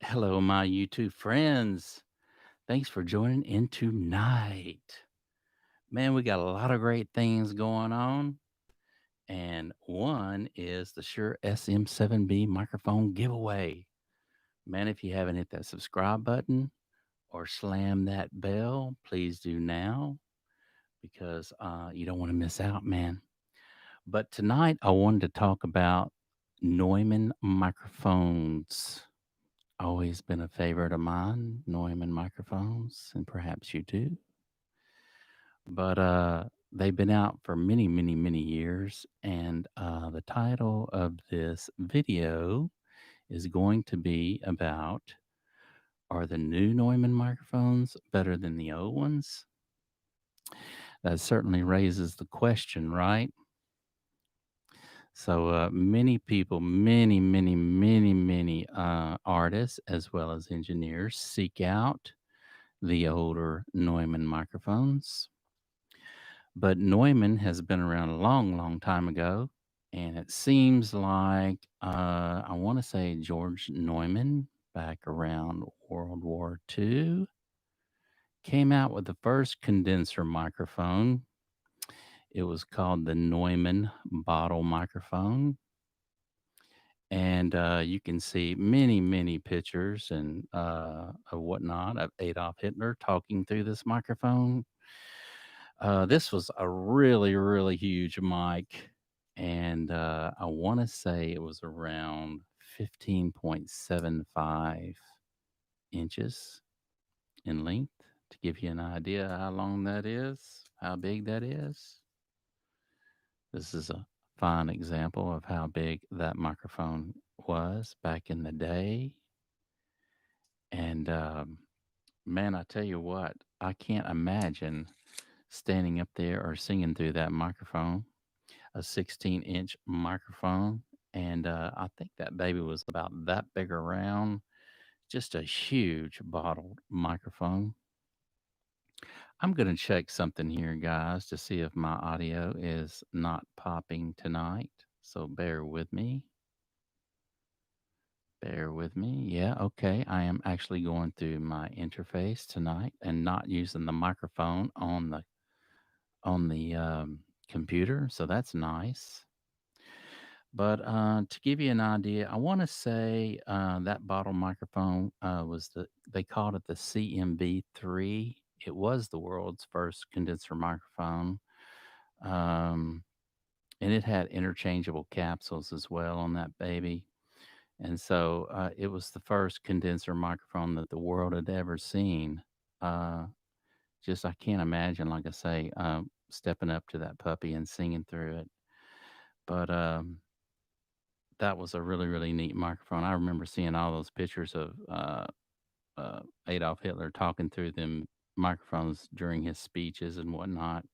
Hello, my YouTube friends. Thanks for joining in tonight. Man, we got a lot of great things going on. And one is the Shure SM7B microphone giveaway. Man, if you haven't hit that subscribe button or slam that bell, please do now because you don't want to miss out, man. But tonight, I wanted to talk about Neumann microphones. Always been a favorite of mine, Neumann microphones, and perhaps you too. But they've been out for many, many, many years. And the title of this video is going to be about, are the new Neumann microphones better than the old ones? That certainly raises the question, right? So many people, many artists as well as engineers seek out the older Neumann microphones. But Neumann has been around a long, long time ago. And it seems like, I want to say George Neumann, back around World War II, came out with the first condenser microphone. It was called the Neumann bottle microphone. And you can see many pictures and of whatnot of Adolf Hitler talking through this microphone. This was a really huge mic, and I want to say it was around 15.75 inches in length. To give you an idea how long that is, how big that is, this is a fine example of how big that microphone was back in the day. And man, I tell you what, I can't imagine standing up there or singing through that microphone, a 16-inch microphone. And I think that baby was about that big around, just a huge bottled microphone. I'm going to check something here, guys, to see if my audio is not popping tonight. So bear with me. Bear with me. Yeah, okay. I am actually going through my interface tonight and not using the microphone on the computer, so that's nice. But to give you an idea, I want to say that bottle microphone was they called it the CMB3. It was the world's first condenser microphone. Um, and it had interchangeable capsules as well on that baby. And so it was the first condenser microphone that the world had ever seen. Uh, just, I can't imagine, like I say, stepping up to that puppy and singing through it. But that was a really neat microphone. I remember seeing all those pictures of Adolf Hitler talking through them microphones during his speeches and whatnot.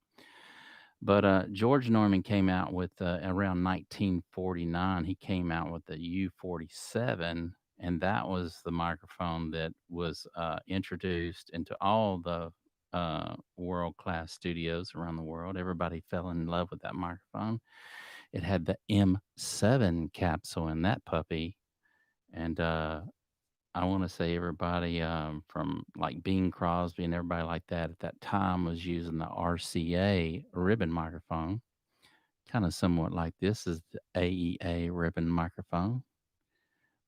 But George Norman came out with around 1949. He came out with the U47, and that was the microphone that was introduced into all the world class studios around the world. Everybody fell in love with that microphone. It had the M7 capsule in that puppy, and I want to say everybody from like Bing Crosby and everybody like that at that time was using the RCA ribbon microphone, kind of somewhat like this is the AEA ribbon microphone,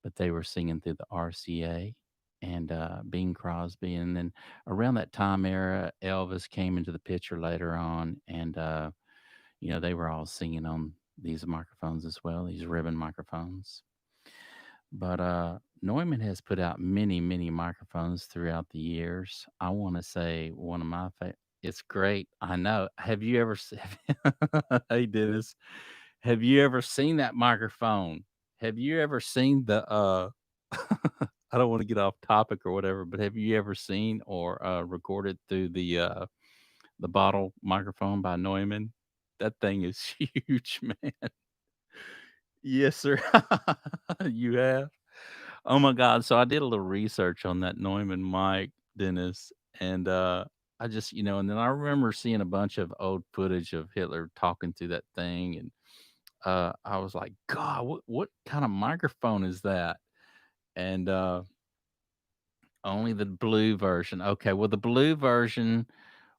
but they were singing through the RCA and Bing Crosby. And then around that time era, Elvis came into the picture later on, and they were all singing on these microphones as well, these ribbon microphones. But Neumann has put out many microphones throughout the years. I want to say one of my favorite. It's great. I know. Have you ever seen? Hey, Dennis. Have you ever seen that microphone? Have you ever seen the? I don't want to get off topic or whatever, but have you ever seen or recorded through the bottle microphone by Neumann? That thing is huge, man. Yes, sir. You have. Oh my god, so I did a little research on that Neumann mic, Dennis, and, I just and then I remember seeing a bunch of old footage of Hitler talking through that thing, and, I was like, "God, what kinda microphone is that?" And, Only the blue version. Okay, well, the blue version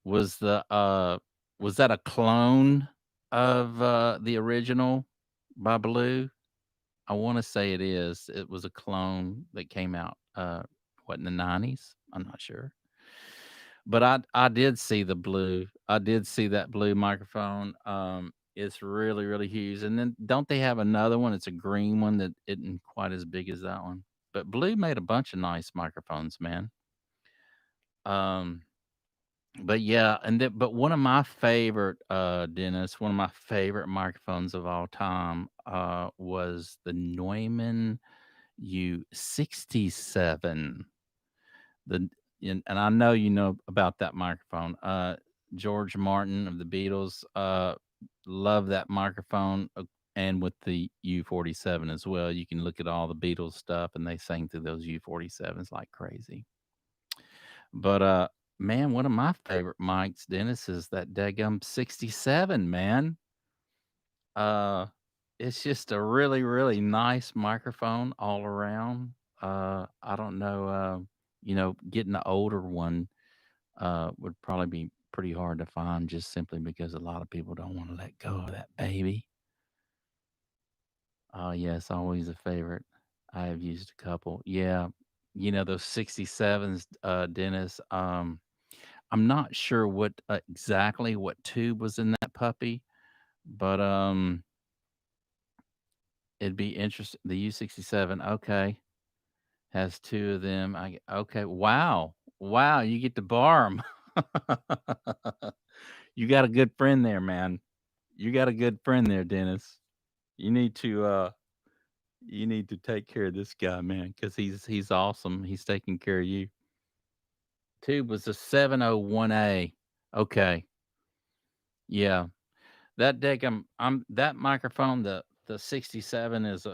was was that a clone of, the original by Blue? I wanna say it is. It was a clone that came out, what, in the '90s? I'm not sure. But I did see the blue. I did see that blue microphone. It's really, really huge. And then don't they have another one? It's a green one that isn't quite as big as that one. But Blue made a bunch of nice microphones, man. Um, but yeah, but one of my favorite, Dennis, one of my favorite microphones of all time, was the Neumann U67. The and I know you know about that microphone. George Martin of the Beatles, love that microphone, and with the U47 as well. You can look at all the Beatles stuff, and they sang through those U47s like crazy. But man, one of my favorite mics, Dennis, is that Degum 67, man. Uh, it's just a really, really nice microphone all around. I don't know, getting the older one would probably be pretty hard to find just simply because a lot of people don't want to let go of that baby. Oh, yes, always a favorite. I have used a couple. Yeah, those 67s, Dennis. I'm not sure what exactly what tube was in that puppy, but it'd be interesting. The U67, okay, has two of them. Okay, wow, wow, you get to borrow 'em. You got a good friend there, man. You got a good friend there, Dennis. You need to take care of this guy, man, because he's awesome. He's taking care of you. Tube was a 701A. Okay. Yeah. That deck I'm that microphone, the 67 is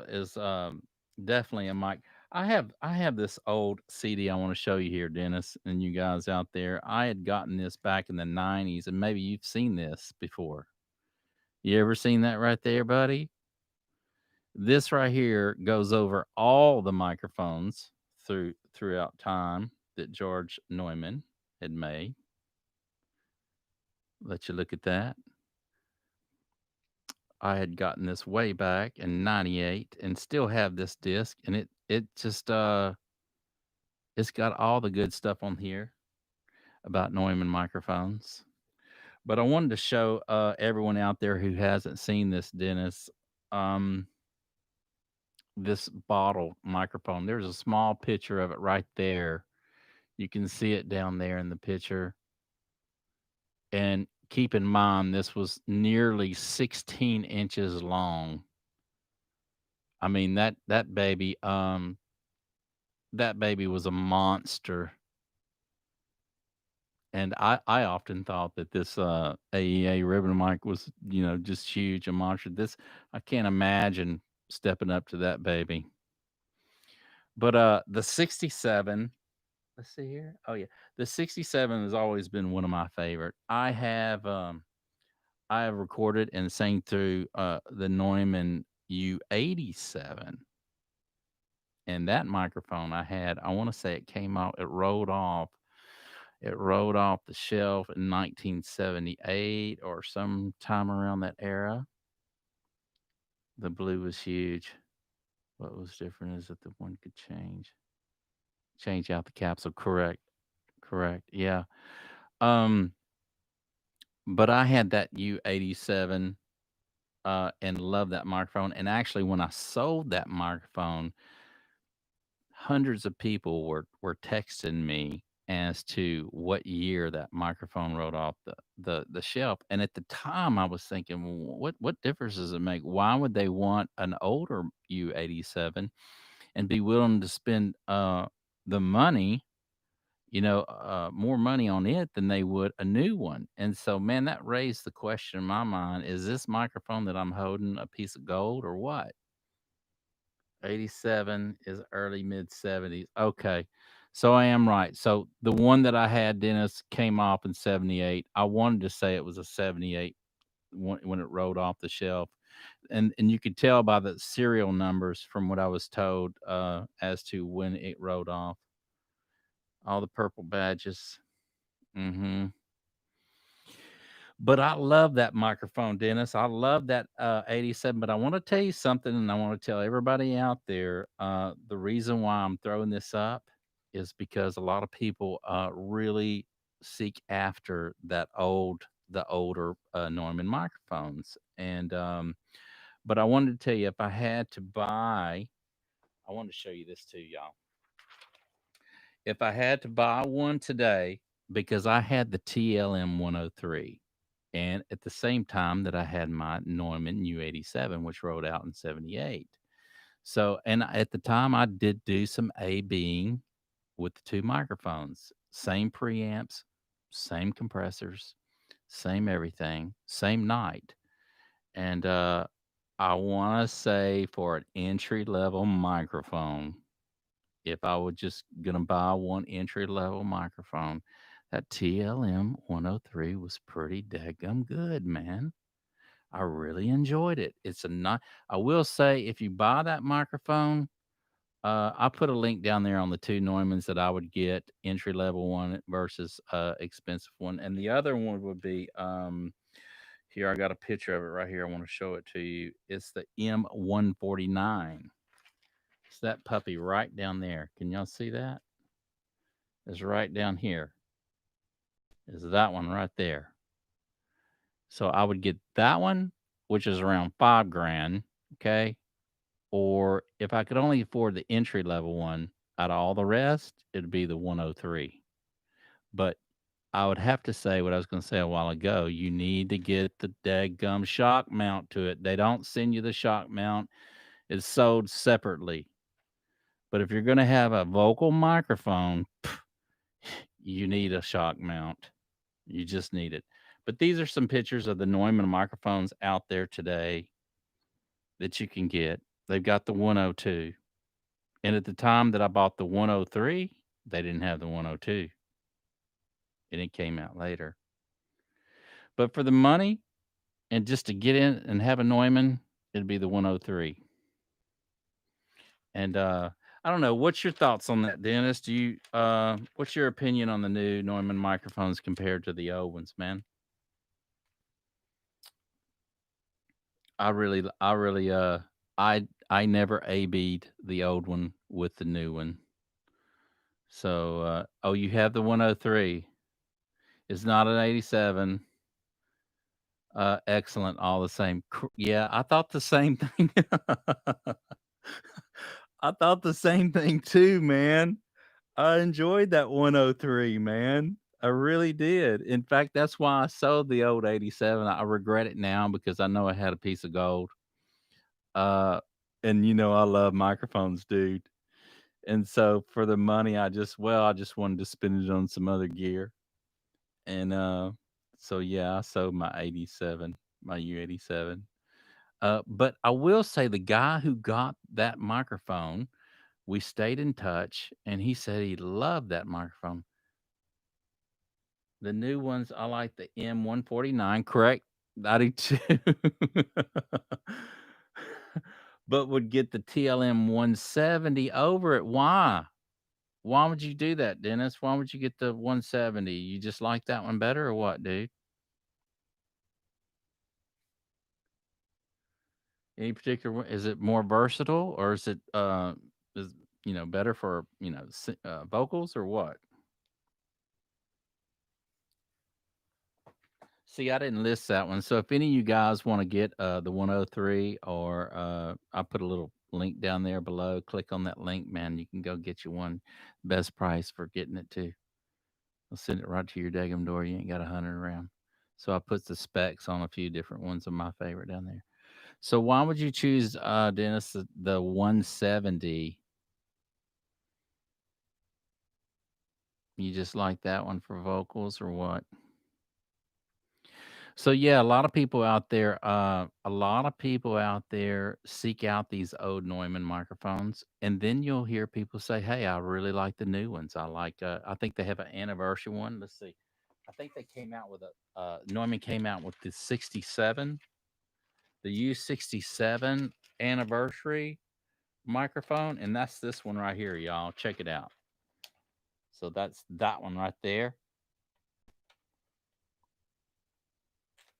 definitely a mic. I have this old CD I want to show you here, Dennis, and you guys out there. I had gotten this back in the 90s, and maybe you've seen this before. You ever seen that right there, buddy? This right here goes over all the microphones throughout time that George Neumann had made. Let you look at that. I had gotten this way back in '98 and still have this disc, and it just it's got all the good stuff on here about Neumann microphones. But I wanted to show everyone out there who hasn't seen this, Dennis, um this bottle microphone. There's a small picture of it right there. You can see it down there in the picture. And keep in mind, this was nearly 16 inches long. I mean, that baby was a monster. And I often thought that this AEA ribbon mic was, just huge, a monster. This I can't imagine stepping up to that baby. But the 67, let's see here. Oh yeah. The 67 has always been one of my favorite. I have recorded and sang through the Neumann U87. And that microphone I want to say it came out, it rolled off. It rolled off the shelf in 1978 or sometime around that era. The blue was huge. What was different is that the one could change out the capsule. Correct. Correct. Yeah. Um, but I had that U87 and loved that microphone. And actually, when I sold that microphone, hundreds of people were texting me as to what year that microphone rolled off the shelf. And at the time, I was thinking, well, what difference does it make? Why would they want an older U87 and be willing to spend the money, more money on it than they would a new one? And so, man, that raised the question in my mind: is this microphone that I'm holding a piece of gold or what? 87 is early mid 70s. Okay. So I am right. So the one that I had, Dennis, came off in 78. I wanted to say it was a 78 when it rolled off the shelf. And you could tell by the serial numbers from what I was told as to when it rolled off. All the purple badges. Mm-hmm. But I love that microphone, Dennis. I love that 87. But I want to tell you something, and I want to tell everybody out there the reason why I'm throwing this up is because a lot of people really seek after the older Neumann microphones. And but I wanted to tell you, if I had to buy, I wanted to show you this too, y'all. If I had to buy one today, because I had the TLM 103, and at the same time that I had my Neumann U87, which rolled out in 78. So, and at the time, I did do some A-Bing with the two microphones, same preamps, same compressors, same everything, same night. And I want to say for an entry level microphone, if I was just gonna buy one entry level microphone, that TLM 103 was pretty daggum good, man. I really enjoyed it. It's a not. I will say, if you buy that microphone, I put a link down there on the two Neumanns that I would get entry level one versus expensive one, and the other one would be here. I got a picture of it right here. I want to show it to you. It's the M149. It's that puppy right down there. Can y'all see that? Is right down here. Is that one right there. So I would get that one, which is around 5 grand. Okay. Or if I could only afford the entry level one out of all the rest, it'd be the 103. But I would have to say what I was going to say a while ago. You need to get the daggum shock mount to it. They don't send you the shock mount, it's sold separately. But if you're going to have a vocal microphone, you need a shock mount. You just need it. But these are some pictures of the Neumann microphones out there today that you can get. They've got the 102. And at the time that I bought the 103, they didn't have the 102. And it came out later. But for the money and just to get in and have a Neumann, it'd be the 103. And I don't know. What's your thoughts on that, Dennis? Do you what's your opinion on the new Neumann microphones compared to the old ones, man? I never A-B'd the old one with the new one. So oh, you have the 103. It's not an 87. Excellent, all the same. Yeah, I thought the same thing. I thought the same thing too, man. I enjoyed that 103, man. I really did. In fact, that's why I sold the old 87. I regret it now because I know I had a piece of gold. Uh, and you know I love microphones, dude. And so for the money, I just wanted to spend it on some other gear. And so yeah, I sold my 87, my U87. But I will say the guy who got that microphone, we stayed in touch, and he said he loved that microphone. The new ones, I like the M149, correct? I do too. But would get the TLM 170 over it. Why? Why would you do that, Dennis? Why would you get the 170? You just like that one better or what, dude? Any particular one? Is it more versatile or is it is better for, vocals or what? See, I didn't list that one. So if any of you guys want to get the 103 or I put a little link down there below, click on that link, man. You can go get you one. Best price for getting it too. I'll send it right to your daggum door. You ain't got 100 around. So I put the specs on a few different ones of my favorite down there. So why would you choose Dennis the 170? You just like that one for vocals or what? So yeah, a lot of people out there seek out these old Neumann microphones, and then you'll hear people say, "Hey, I really like the new ones. I think they have an anniversary one. Let's see. I think they came out with a Neumann came out with the 67, the U67 anniversary microphone, and that's this one right here, y'all. Check it out. So that's that one right there.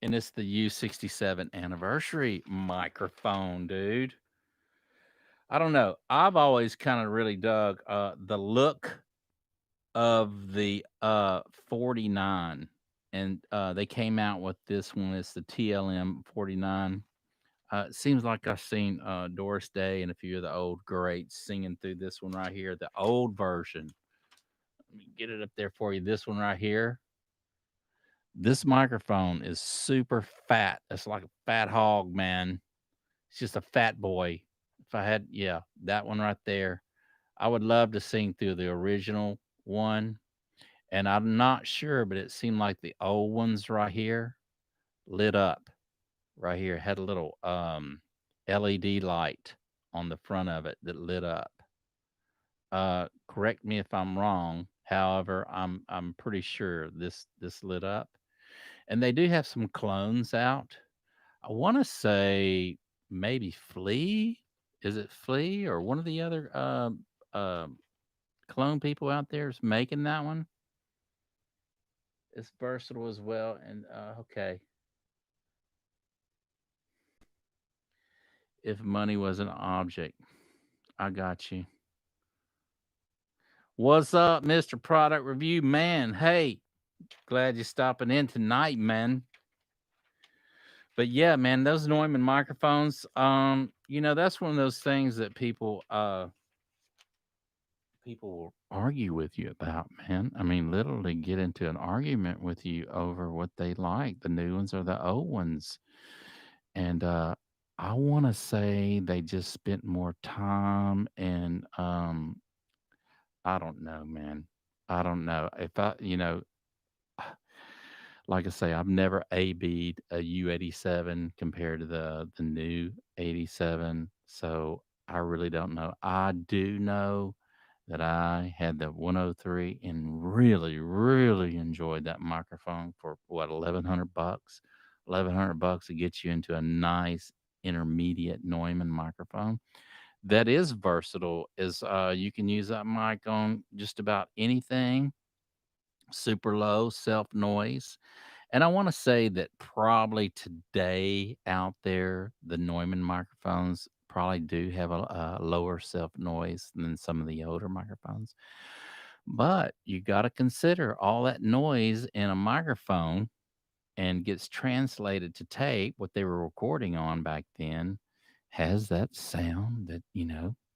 And it's the U67 anniversary microphone, dude. I don't know. I've always kind of really dug the look of the 49, and they came out with this one. It's the TLM 49. It seems like I've seen Doris Day and a few of the old greats singing through this one right here, the old version. Let me get it up there for you. This one right here. This microphone is super fat. It's like a fat hog, man. It's just a fat boy. If I had, yeah, that one right there. I would love to sing through the original one. And I'm not sure, but it seemed like the old ones right here lit up right here, had a little LED light on the front of it that lit up. Correct me if I'm wrong. However, I'm pretty sure this lit up. And they do have some clones out. I want to say maybe Flea. Is it Flea or one of the other clone people out there is making that one? It's versatile as well. And okay, if money was an object, I got you. What's up, Mr. Product Review Man? Hey, glad you're stopping in tonight, man. But yeah, man, those Neumann microphones, that's one of those things that people will argue with you about, man. I mean, literally get into an argument with you over what they like, the new ones or the old ones. And I want to say they just spent more time and I don't know, man. I don't know. If like I say, I've never AB'd a U87 compared to the new 87. So I really don't know. I do know that I had the 103 and really, really enjoyed that microphone for what, 1100 bucks. 1100 bucks to get you into a nice intermediate Neumann microphone that is versatile. Is you can use that mic on just about anything, super low self noise. And I want to say that probably today out there, the Neumann microphones probably do have a lower self noise than some of the older microphones. But you got to consider all that noise in a microphone and gets translated to tape, what they were recording on back then, has that sound that,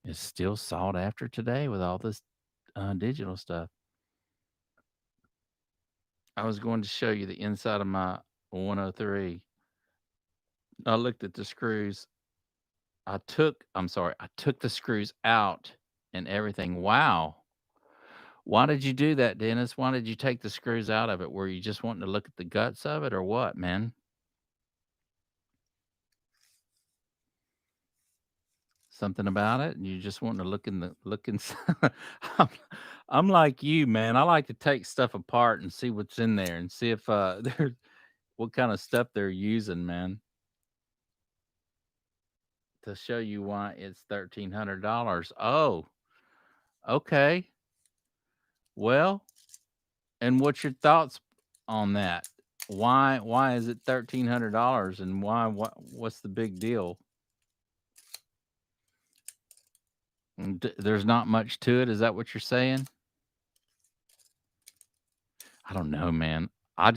is still sought after today with all this digital stuff. I was going to show you the inside of my 103. I looked at the screws. I took the screws out and everything. Wow. Why did you do that, Dennis? Why did you take the screws out of it? Were you just wanting to look at the guts of it or what, man? Something about it? And you just wanting to look inside? I'm, I'm like you, man. I like to take stuff apart and see what's in there and see if there's what kind of stuff they're using, man, to show you why it's $1,300. Oh, okay. Well, and what's your thoughts on that? Why is it $1,300 and what's the big deal? There's not much to it. Is that what you're saying? I don't know, man. I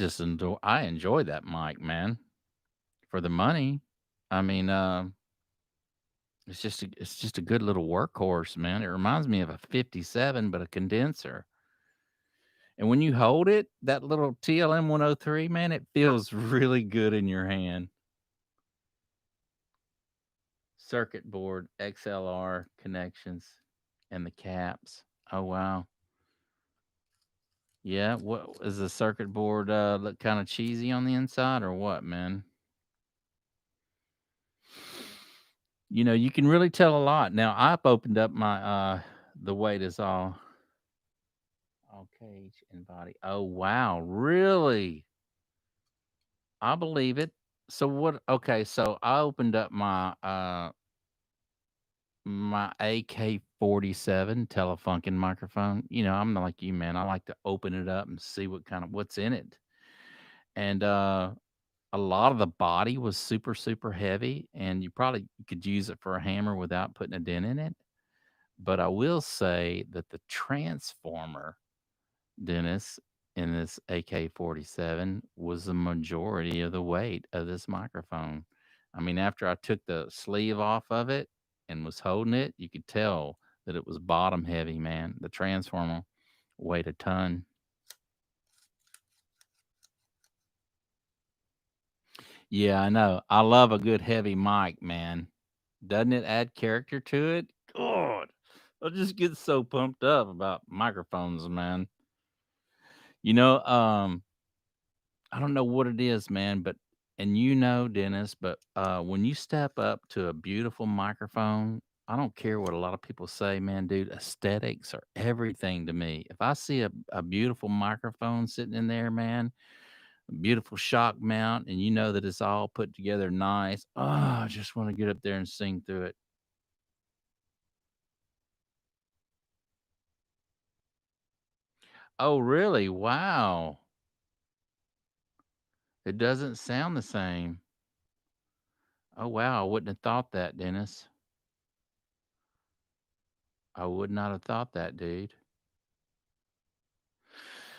enjoy that mic, man. For the money. I mean, it's just a good little workhorse, man. It reminds me of a 57 but a condenser. And when you hold it, that little TLM 103, man, it feels really good in your hand. Circuit board, XLR connections, and the caps. Oh wow. Yeah, what is the circuit board look kind of cheesy on the inside or what, man? You can really tell a lot. Now I've opened up my the weight is all cage and body. Oh wow, really? I believe it. So what okay, so I opened up my My AK-47 Telefunken microphone. I'm not like you, man. I like to open it up and see what's in it. And a lot of the body was super, super heavy, and you probably could use it for a hammer without putting a dent in it. But I will say that the transformer, Dennis, in this AK-47 was the majority of the weight of this microphone. I mean, after I took the sleeve off of it and was holding it, you could tell that it was bottom heavy, man. The transformer weighed a ton. Yeah, I know. I love a good heavy mic, man. Doesn't it add character to it? God, I just get so pumped up about microphones, man. You know, um, I don't know what it is, man, but and Dennis, but when you step up to a beautiful microphone, I don't care what a lot of people say, man, dude. Aesthetics are everything to me. If I see a beautiful microphone sitting in there, man, a beautiful shock mount, and you know that it's all put together nice, oh, I just want to get up there and sing through it. Oh, really? Wow. It doesn't sound the same. Oh, wow. I wouldn't have thought that, Dennis. I would not have thought that, dude.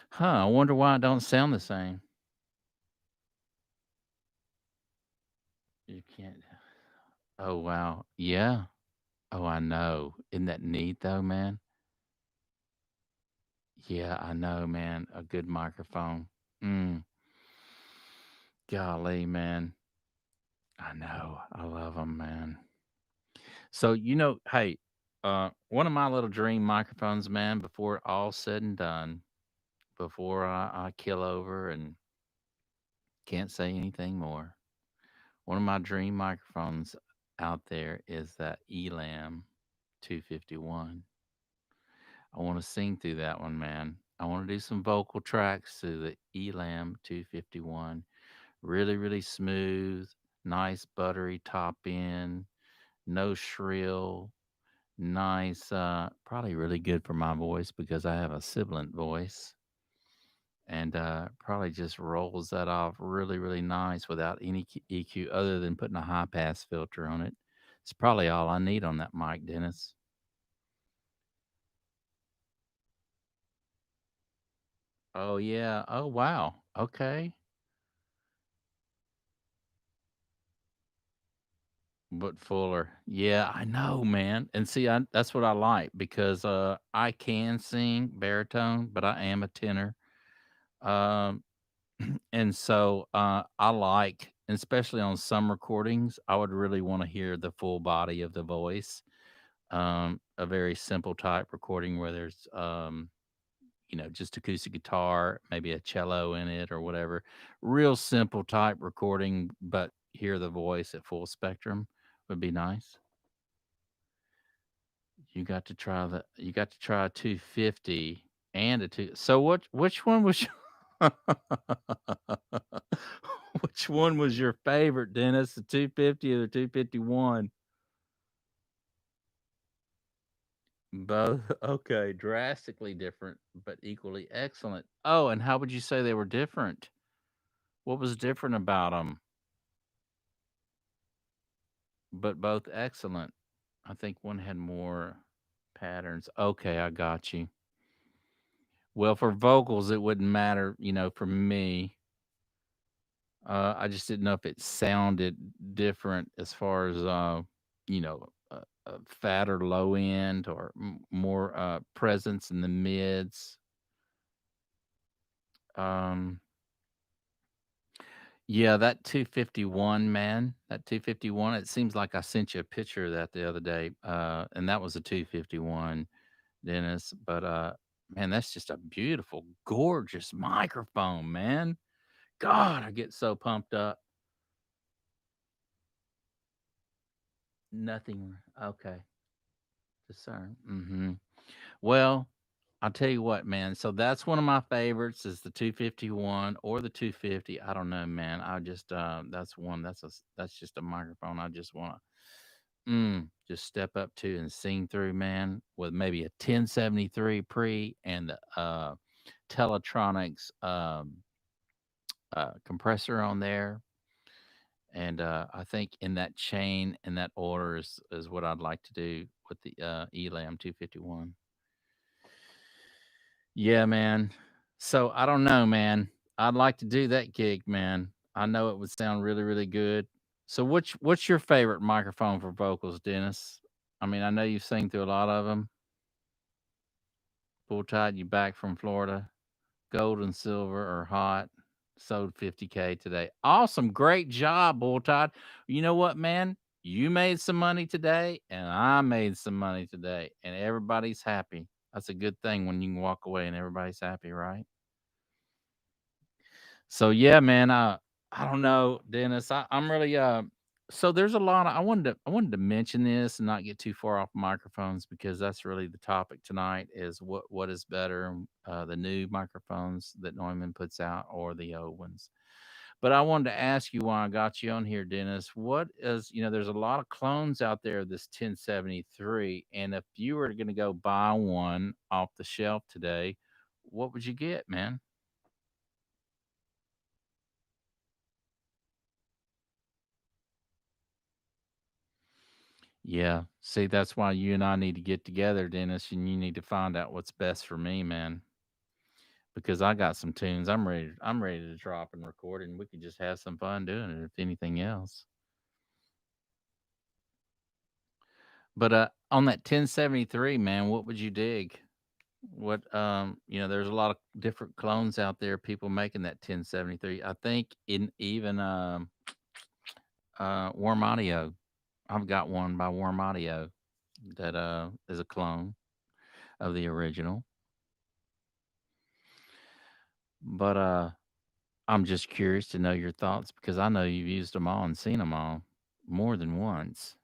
Huh, I wonder why it don't sound the same. You can't. Oh, wow. Yeah. Oh, I know. Isn't that neat though, man? Yeah, I know, man. A good microphone. Mm, golly, man. I know. I love them, man. So, hey, one of my little dream microphones, man, before all's said and done, before I kill over and can't say anything more, one of my dream microphones out there is that Elam 251. I want to sing through that one, man. I want to do some vocal tracks through the Elam 251. Really, really smooth, nice, buttery top end, no shrill, nice. Probably really good for my voice because I have a sibilant voice. And probably just rolls that off really, really nice without any EQ other than putting a high pass filter on it. It's probably all I need on that mic, Dennis. Oh, yeah. Oh, wow. Okay. But fuller. Yeah, I know, man. And see, that's what I like because I can sing baritone, but I am a tenor. Um, and so I like, and especially on some recordings, I would really want to hear the full body of the voice. A very simple type recording where there's just acoustic guitar, maybe a cello in it or whatever. Real simple type recording, but hear the voice at full spectrum would be nice. You got to try a 250 and a 2. So which one was which one was your favorite, Dennis? The 250 or the 251? Both. Okay, drastically different, but equally excellent. Oh, and how would you say they were different? What was different about them? But both excellent. I think one had more patterns. Okay, I got you. Well, for vocals, it wouldn't matter, for me. I just didn't know if it sounded different as far as, fat or low end or more presence in the mids. Um, yeah, that 251, man, that 251. It seems like I sent you a picture of that the other day, and that was a 251, Dennis. But man, that's just a beautiful, gorgeous microphone, man. God, I get so pumped up. Nothing. Okay. Discern. Well, I'll tell you what, man. So that's one of my favorites is the 251 or the 250. I don't know, man. I just that's one that's just a microphone I just want to just step up to and sing through, man, with maybe a 1073 pre and the Teletronics compressor on there. And I think in that chain, in that order, is what I'd like to do with the Elam 251. Yeah, man. So I don't know, man. I'd like to do that gig, man. I know it would sound really, really good. So what's your favorite microphone for vocals, Dennis? I mean, I know you sing through a lot of them. Full Tide, you back from Florida. Gold and silver are hot. Sold 50K today. Awesome. Great job, Bull Tide. You know what, man? You made some money today, and I made some money today, and everybody's happy. That's a good thing when you can walk away and everybody's happy, right? So yeah, man. I don't know, Dennis. I'm really so there's a lot of I wanted to mention this and not get too far off microphones because that's really the topic tonight is what is better, the new microphones that Neumann puts out or the old ones. But I wanted to ask you why I got you on here, Dennis. What is, there's a lot of clones out there of this 1073, and if you were going to go buy one off the shelf today, what would you get, man? Yeah. See, that's why you and I need to get together, Dennis, and you need to find out what's best for me, man. Because I got some tunes I'm ready to drop and record and we could just have some fun doing it if anything else. But on that 1073, man, what would you dig? What there's a lot of different clones out there, people making that 1073. I think in even Warm Audio. I've got one by Warm Audio that is a clone of the original. But I'm just curious to know your thoughts because I know you've used them all and seen them all more than once.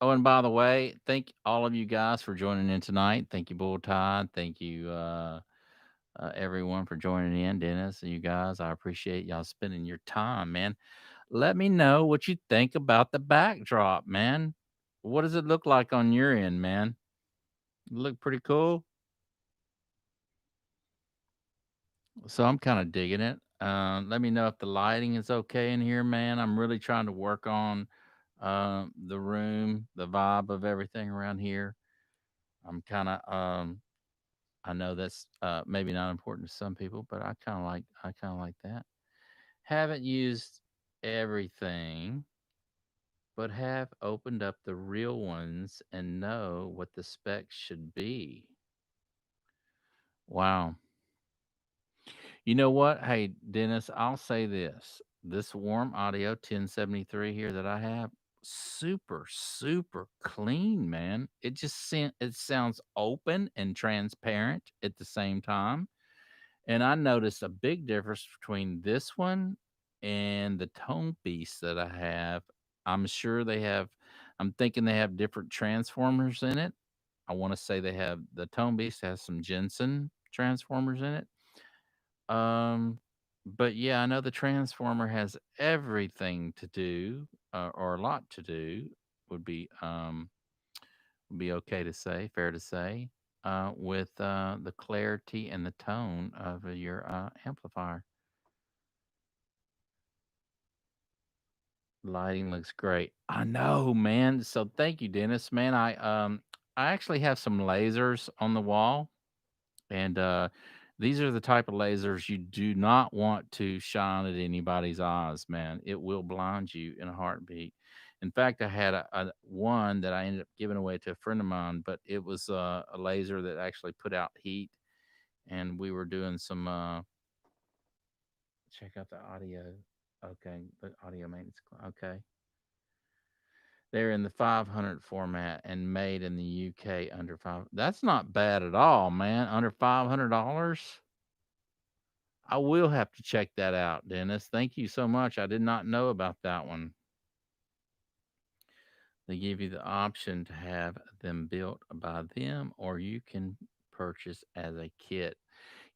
Oh, and by the way, thank all of you guys for joining in tonight. Thank you, Bull Tide. Thank you, everyone, for joining in. Dennis and you guys, I appreciate y'all spending your time, man. Let me know what you think about the backdrop, man. What does it look like on your end, man? Look pretty cool. So I'm kind of digging it. Let me know if the lighting is okay in here, man. I'm really trying to work on the room, the vibe of everything around here. I'm kind of I know that's maybe not important to some people, but I kind of like that. Haven't used everything, but have opened up the real ones and know what the specs should be. Wow. You know what? Hey, Dennis, I'll say this. This Warm Audio 1073 here that I have, super, super clean, man. It sounds open and transparent at the same time. And I noticed a big difference between this one and the Tone Beast that I have. I'm sure I'm thinking they have different transformers in it. I want to say the Tone Beast has some Jensen transformers in it. Um, but yeah, I know the transformer has everything to do, or a lot to do, would be okay to say, fair to say, with the clarity and the tone of your amplifier. Lighting looks great. I know, man. So thank you, Dennis. Man, I actually have some lasers on the wall. And these are the type of lasers you do not want to shine at anybody's eyes, man. It will blind you in a heartbeat. In fact, I had a one that I ended up giving away to a friend of mine, but it was a laser that actually put out heat, and we were doing some. Check out the audio. Okay, the audio maintenance. Okay, they're in the 500 format and made in the UK under five. That's not bad at all, man. Under $500. I will have to check that out, Dennis. Thank you so much. I did not know about that one. They give you the option to have them built by them, or you can purchase as a kit.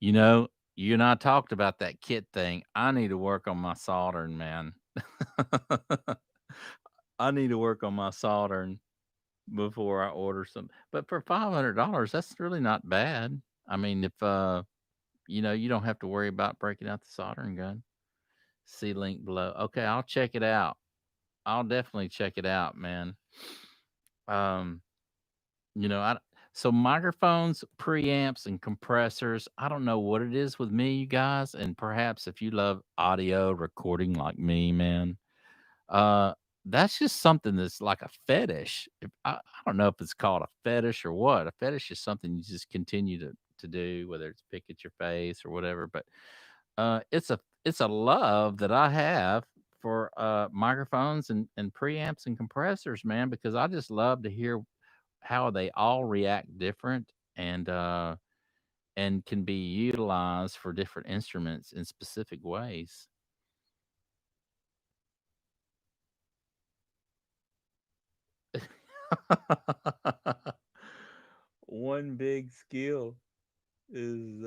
You know, you and I talked about that kit thing. I need to work on my soldering, man. I need to work on my soldering before I order some. But for $500, that's really not bad. I mean, if you don't have to worry about breaking out the soldering gun. See link below. Okay, I'll check it out. I'll definitely check it out, man. Um, I so microphones, preamps, and compressors. I don't know what it is with me, you guys, and perhaps if you love audio recording like me, man, uh, that's just something that's like a fetish. I don't know if it's called a fetish or what. A fetish is something you just continue to do, whether it's pick at your face or whatever. But it's a love that I have for microphones and preamps and compressors, man, because I just love to hear how they all react different and can be utilized for different instruments in specific ways. One big skill is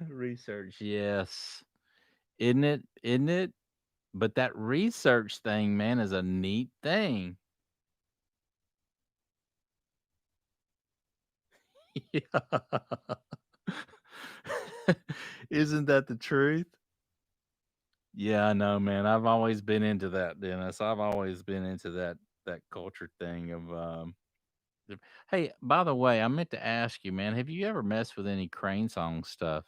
research. Yes. Isn't it? Isn't it? But that research thing, man, is a neat thing. Yeah. Isn't that the truth? Yeah, I know, man. I've always been into that, Dennis. I've always been into that culture thing of hey, by the way, I meant to ask you, man, have you ever messed with any Crane Song stuff?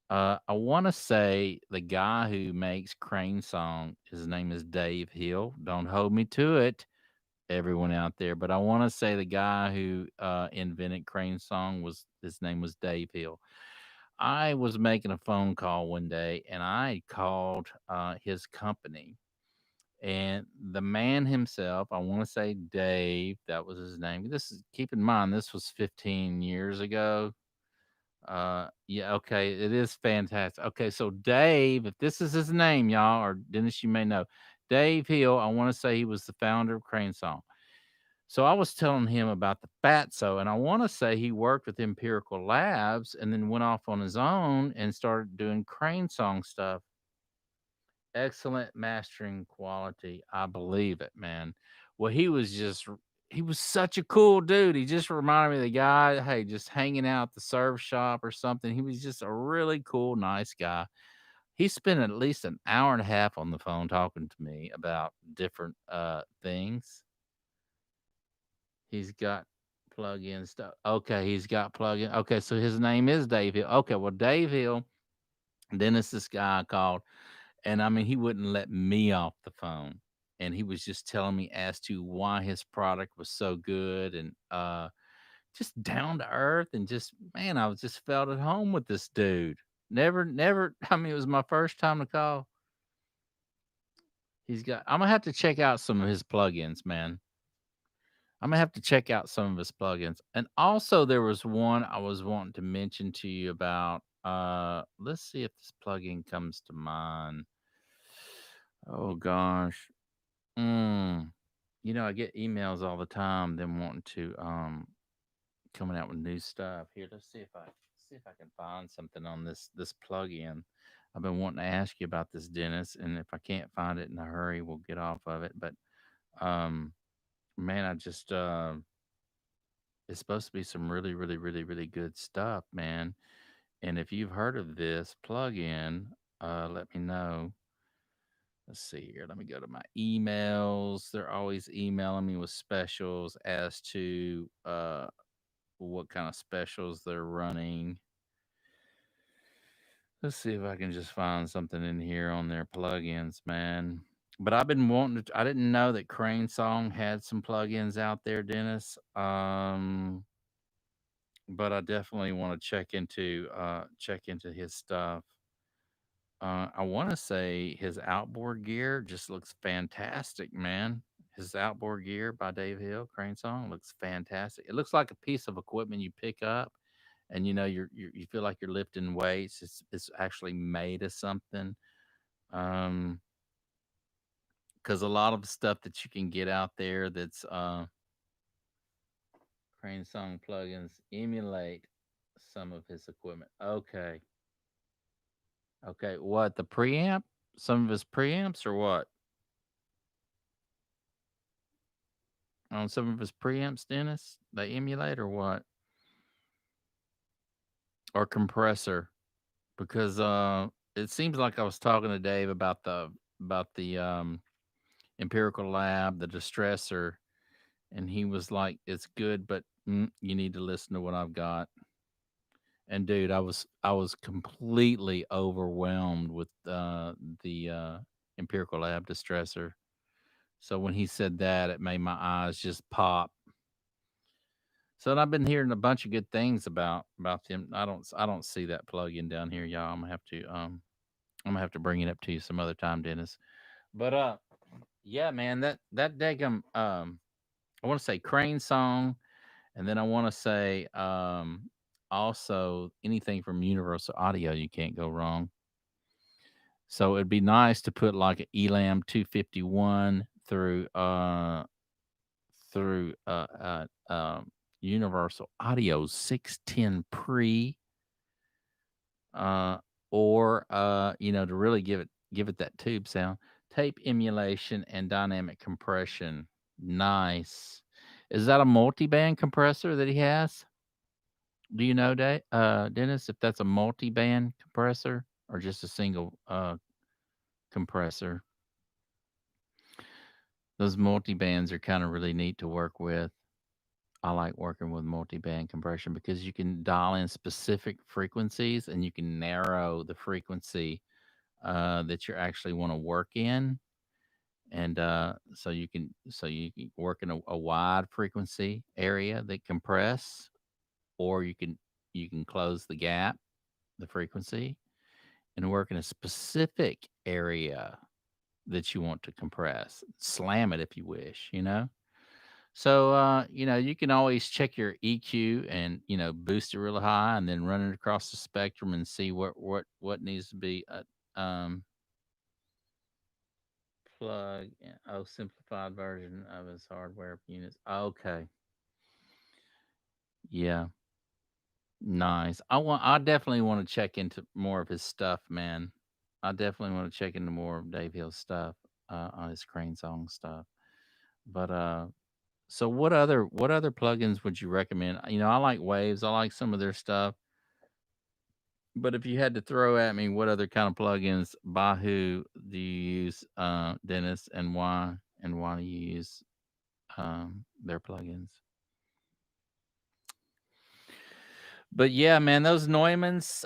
I want to say the guy who makes Crane Song, his name is Dave Hill. Don't hold me to it, everyone out there, but I want to say the guy who invented Crane Song was his name was Dave Hill. I was making a phone call one day and I called his company. And the man himself, I want to say Dave, that was his name. This is keep in mind this was 15 years ago. Yeah, okay, it is fantastic. Okay, so Dave, if this is his name, y'all, or Dennis, you may know, Dave Hill, I want to say he was the founder of Crane Song. So I was telling him about the Fatso, and I want to say he worked with Empirical Labs and then went off on his own and started doing Crane Song stuff. Excellent mastering quality. I believe it, man. Well, he was such a cool dude. He just reminded me of the guy, hey, just hanging out at the surf shop or something. He was just a really cool, nice guy. He spent at least an hour and a half on the phone talking to me about different things. He's got plug-in stuff. Okay, he's got plug-in. Okay, so his name is Dave Hill. Okay, well, Dave Hill, then it's this guy called, and I mean, he wouldn't let me off the phone. And he was just telling me as to why his product was so good and just down to earth and just man, I was just felt at home with this dude. Never I mean, it was my first time to call. I'm gonna have to check out some of his plugins, man. I'm gonna have to check out some of his plugins. And also there was one I was wanting to mention to you about. Let's see if this plugin comes to mind. Oh gosh. Mm. I get emails all the time them wanting to coming out with new stuff. Here, let's see if I can find something on this plugin. I've been wanting to ask you about this, Dennis, and if I can't find it in a hurry, we'll get off of it. But um man, I just it's supposed to be some really, really, really, really good stuff, man. And if you've heard of this plugin, let me know. Let's see here. Let me go to my emails. They're always emailing me with specials as to what kind of specials they're running. Let's see if I can just find something in here on their plugins, man. But I've been wanting to. I didn't know that Crane Song had some plugins out there, Dennis. But I definitely want to check into his stuff. I want to say his outboard gear just looks fantastic, man. His outboard gear by Dave Hill, Crane Song, looks fantastic. It looks like a piece of equipment you pick up, and you feel like you're lifting weights. It's actually made of something. Um, because a lot of stuff that you can get out there that's Crane Song plugins emulate some of his equipment. Okay, okay. What the preamp? Some of his preamps or what? on some of his preamps, Dennis? They emulate or what? Or compressor? Because it seems like I was talking to Dave about the empirical lab, the distressor, and he was like, "It's good, but you need to listen to what I've got." And dude, I was completely overwhelmed with the empirical lab distressor. So when he said that, it made my eyes just pop. So and I've been hearing a bunch of good things about them. I don't see that plug-in down here, y'all. I'm gonna have to bring it up to you some other time, Dennis. But yeah, man, that daggum I want to say Crane song, and then I want to say also anything from Universal Audio, you can't go wrong. So it'd be nice to put like an Elam 251 through Universal Audio 610 pre, uh, or to really give it that tube sound. Tape emulation and dynamic compression. Nice. Is that a multi-band compressor that he has? Do you know, Dennis, if that's a multi-band compressor or just a single compressor? Those multi-bands are kind of really neat to work with. I like working with multi-band compression because you can dial in specific frequencies and you can narrow the frequency that you actually want to work in, and so you can work in a wide frequency area that compress, or you can close the gap, the frequency, and work in a specific area that you want to compress. Slam it if you wish. So, you can always check your EQ and, boost it really high and then run it across the spectrum and see what needs to be plug in. Oh, simplified version of his hardware units. Okay. Yeah. Nice. I definitely want to check into more of his stuff, man. I definitely want to check into more of Dave Hill's stuff, on his Crane Song stuff. But so what other plugins would you recommend? I like Waves. I like some of their stuff. But if you had to throw at me what other kind of plugins by who do you use, Dennis, and why? And why do you use their plugins? But yeah, man, those Neumanns,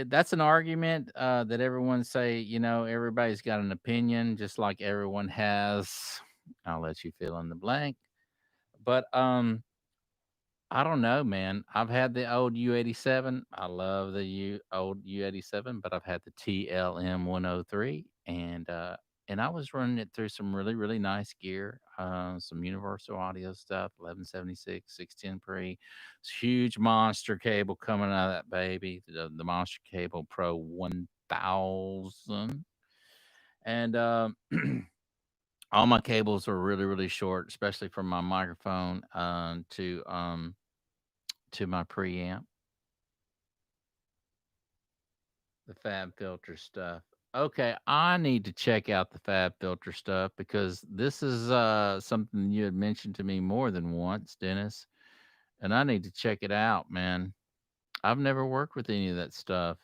that's an argument that everyone say, everybody's got an opinion, just like everyone has. I'll let you fill in the blank. But I don't know, man. I've had the old U87. I love the old U87, but I've had the TLM 103, and I was running it through some really really nice gear, some Universal Audio stuff, 1176, 610 pre, huge monster cable coming out of that baby, the Monster Cable Pro 1000, and all my cables were really really short, especially from my microphone to my preamp, the fab filter stuff. Okay, I need to check out the fab filter stuff because this is something you had mentioned to me more than once, Dennis, and I need to check it out, man. I've never worked with any of that stuff.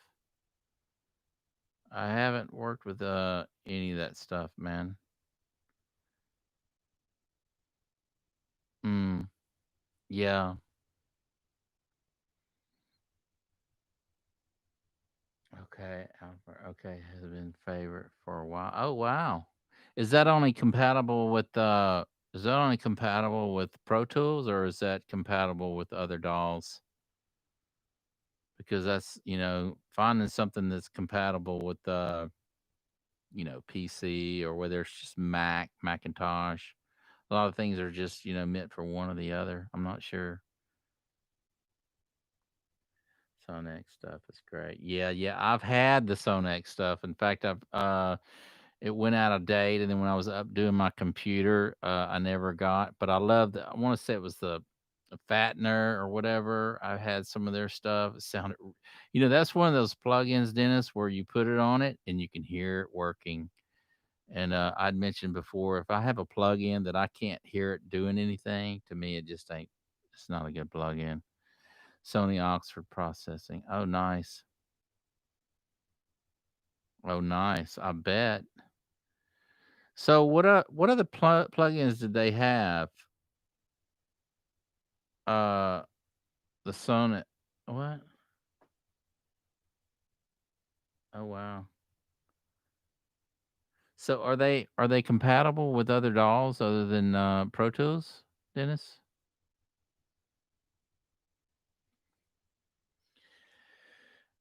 I haven't worked with any of that stuff, man. Mm, yeah. Okay, Alpha. Okay, has been favorite for a while. Oh wow, is that only compatible with Is that only compatible with Pro Tools, or is that compatible with other DAWs? Because that's finding something that's compatible with PC, or whether it's just Macintosh. A lot of things are just meant for one or the other. I'm not sure. Sonex stuff is great. Yeah, yeah. I've had the Sonex stuff. In fact, I've it went out of date, and then when I was up doing my computer, I never got. But I love the. I want to say it was the Fattener or whatever. I had some of their stuff. It sounded, that's one of those plugins, Dennis, where you put it on it and you can hear it working. And I'd mentioned before, if I have a plug-in that I can't hear it doing anything, to me it just ain't. It's not a good plug-in. Sony Oxford processing. Oh, nice. Oh, nice. I bet. So what other plugins did they have? Uh, the Sony. What? Oh, wow. So are they compatible with other DAWs other than Pro Tools, Dennis?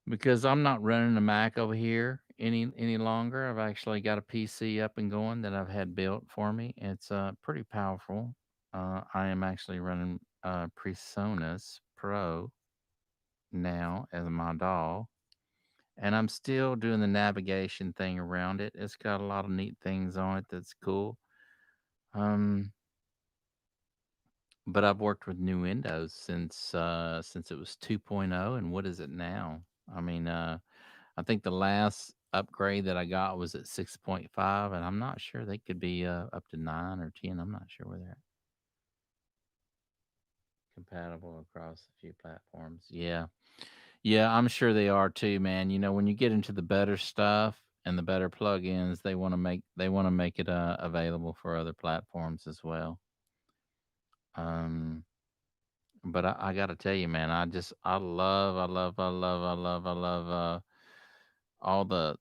Because I'm not running a Mac over here any longer. I've actually got a PC up and going that I've had built for me. It's pretty powerful. I am actually running PreSonus Pro now as my DAW, and I'm still doing the navigation thing around it. It's got a lot of neat things on it that's cool. Um, but I've worked with new Windows since it was 2.0, and what is it now? I mean, I think the last upgrade that I got was at 6.5, and I'm not sure they could be up to 9 or 10. I'm not sure where they're compatible across a few platforms. Yeah. Yeah, I'm sure they are too, man. When you get into the better stuff and the better plugins, they want to make it available for other platforms as well. Um, but I got to tell you, man, I love all the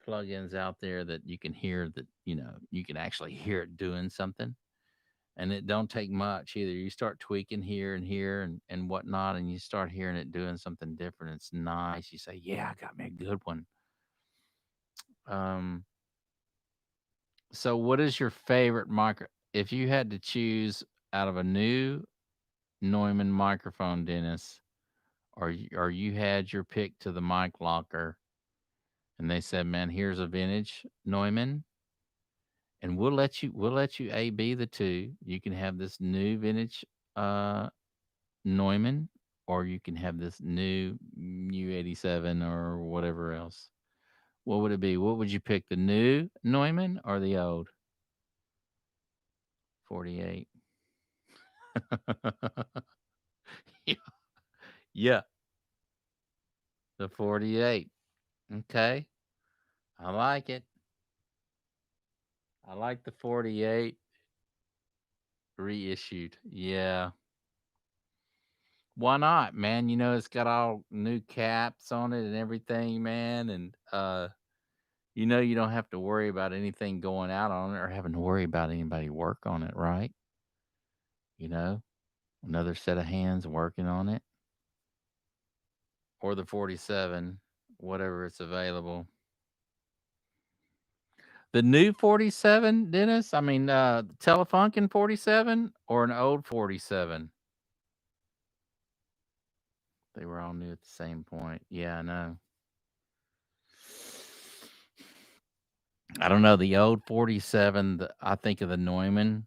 plugins out there that you can hear that you can actually hear it doing something, and it don't take much either. You start tweaking here and here and whatnot, and you start hearing it doing something different. It's nice. You say, yeah, I got me a good one. um so what is your favorite micro if you had to choose out of a new Neumann microphone, Dennis, or you had your pick to the mic locker, and they said, man, here's a vintage Neumann, and we'll let you A B the two. You can have this new vintage uh Neumann, or you can have this new U87 or whatever else. What would it be? What would you pick? The new Neumann or the old 48? Yeah, yeah, the 48. Okay. I like it. I like the 48 reissued. Yeah. Why not, man? It's got all new caps on it and everything, man. And you don't have to worry about anything going out on it or having to worry about anybody work on it, right? You know, another set of hands working on it, or the 47, whatever it's available. The new 47, Dennis? I mean, Telefunken 47 or an old 47? They were all new at the same point. Yeah, I know. I don't know. The old 47, I think of the Neumann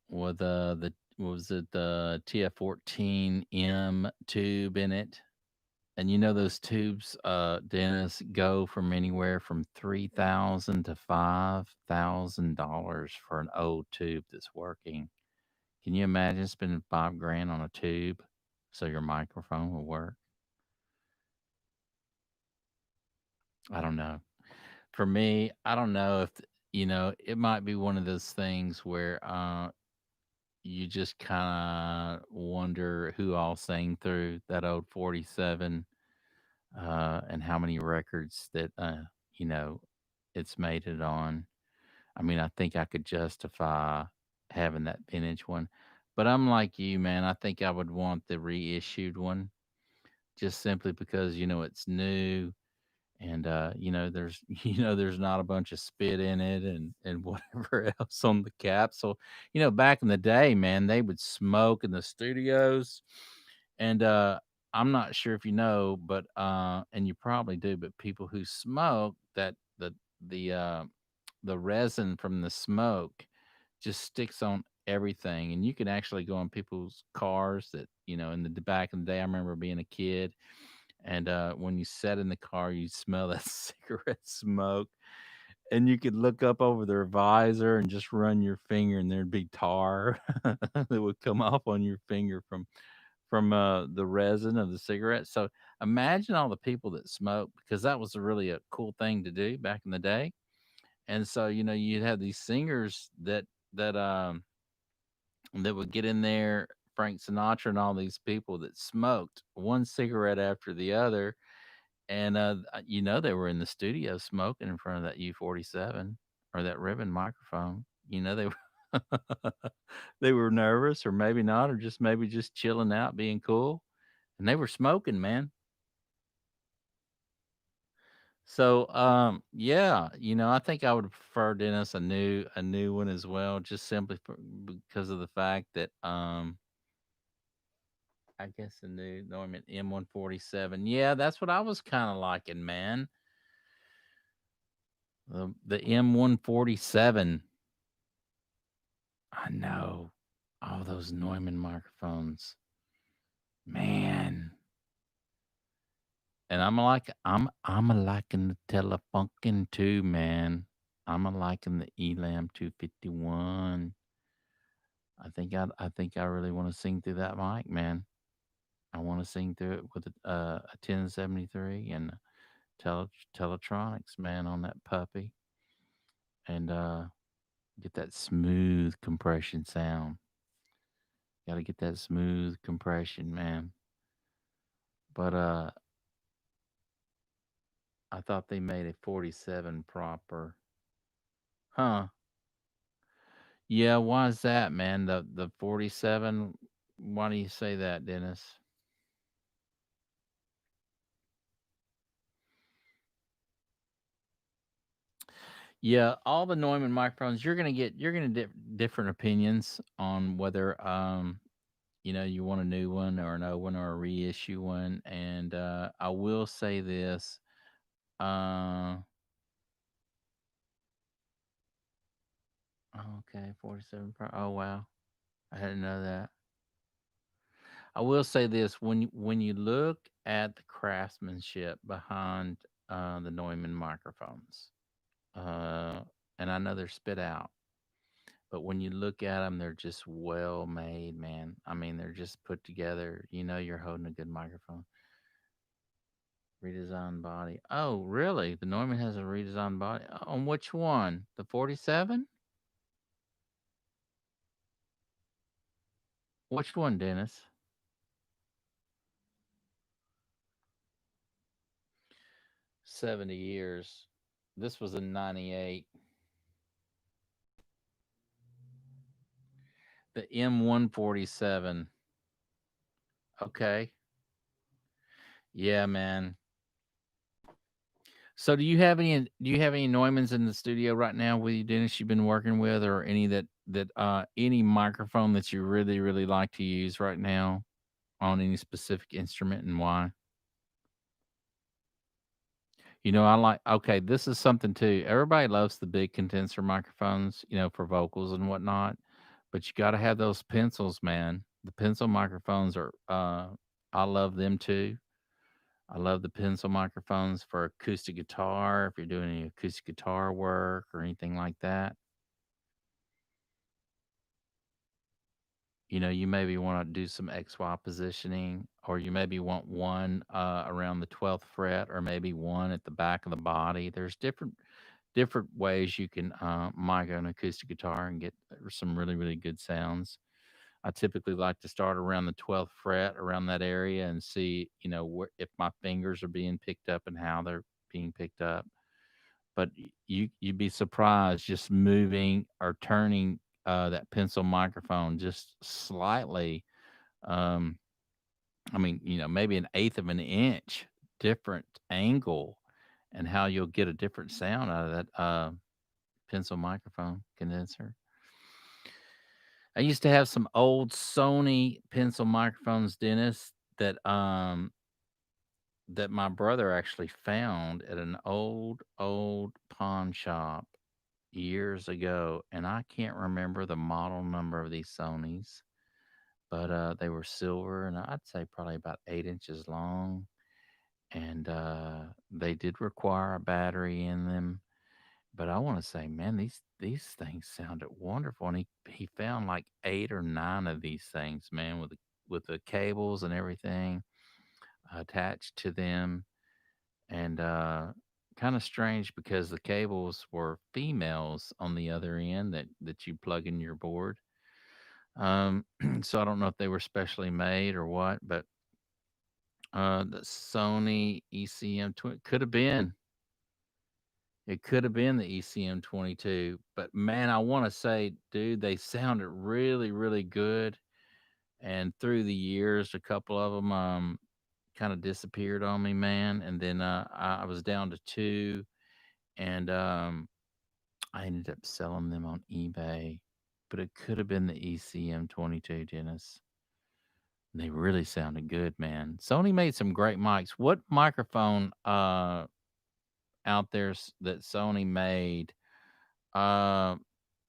with the what was it, the TF14M tube in it. And those tubes, Dennis, go from anywhere from 3,000 to $5,000 for an old tube that's working. Can you imagine spending 5 grand on a tube so your microphone will work? I don't know. For me, I don't know if it might be one of those things where you just kind of wonder who all sang through that old 47, and how many records that you know it's made it on. I mean, I think I could justify having that vintage one, but I'm like you, man. I think I would want the reissued one, just simply because it's new, and there's there's not a bunch of spit in it and whatever else on the capsule. Back in the day, man, they would smoke in the studios, and I'm not sure if you know, but and you probably do, but people who smoke, that the uh the resin from the smoke just sticks on everything, and you can actually go on people's cars that in the back in the day. I remember being a kid, and when you sat in the car, you smell that cigarette smoke, and you could look up over their visor and just run your finger, and there'd be tar that would come off on your finger from the resin of the cigarette. So imagine all the people that smoke, because that was really a cool thing to do back in the day. And so, you'd have these singers that would get in there, Frank Sinatra and all these people that smoked one cigarette after the other, and they were in the studio smoking in front of that U-47 or that ribbon microphone. They were they were nervous, or maybe not, or just maybe just chilling out, being cool, and they were smoking, man. So, yeah, I think I would prefer, Dennis, a new one as well, just simply because of the fact that I guess the new Neumann M147. Yeah, that's what I was kind of liking, man. The M147. I know. All those Neumann microphones. Man. And I'm a liking the Telefunken too, man. I'm a liking the Elam 251. I think I really want to sing through that mic, man. I want to sing through it with a 1073 and Teletronics, man, on that puppy, and get that smooth compression sound. Got to get that smooth compression, man. But I thought they made a 47 proper. Huh. Yeah, why is that, man? The 47, why do you say that, Dennis? Yeah, all the Neumann microphones, you're gonna get different opinions on whether you want a new one or an old one or a reissue one. And I will say this. Uh, okay, 47 Pro. Oh wow, I didn't know that. I will say this: when you look at the craftsmanship behind the Neumann microphones, uh, and I know they're spit out, but when you look at them, they're just well made, man. I mean, they're just put together. You're holding a good microphone. Redesigned body. Oh, really? The Neumann has a redesigned body. On which one? The 47? Which one, Dennis? 70 years. This was in 98. The M147. Okay. Yeah, man. So do you have any Neumanns in the studio right now with you, Dennis, you've been working with, or any that any microphone that you really, really like to use right now on any specific instrument, and why? I like, okay, this is something too. Everybody loves the big condenser microphones, for vocals and whatnot, but you got to have those pencils, man. The pencil microphones I love them too. I love the pencil microphones for acoustic guitar, if you're doing any acoustic guitar work or anything like that. You maybe want to do some XY positioning, or you maybe want one around the 12th fret, or maybe one at the back of the body. There's different ways you can mic an acoustic guitar and get some really, really good sounds. I typically like to start around the 12th fret, around that area, and see, if my fingers are being picked up and how they're being picked up. But you'd be surprised, just moving or turning that pencil microphone just slightly. Um, I mean, maybe an eighth of an inch different angle, and how you'll get a different sound out of that pencil microphone condenser. I used to have some old Sony pencil microphones, Dennis, that my brother actually found at an old pawn shop years ago, and I can't remember the model number of these Sonys, but they were silver, and I'd say probably about 8 inches long, and they did require a battery in them. But I want to say, man, these things sounded wonderful, and he found like 8 or 9 of these things, man, with the cables and everything attached to them, and kind of strange because the cables were females on the other end that you plug in your board. So I don't know if they were specially made or what, but the Sony ECM 20 could have been. It could have been the ECM 22, but man, I want to say, dude, they sounded really, really good. And through the years, a couple of them kind of disappeared on me, man. And then I was down to two, and I ended up selling them on eBay. But it could have been the ECM 22, Dennis. They really sounded good, man. Sony made some great mics. What microphone out there that Sony made uh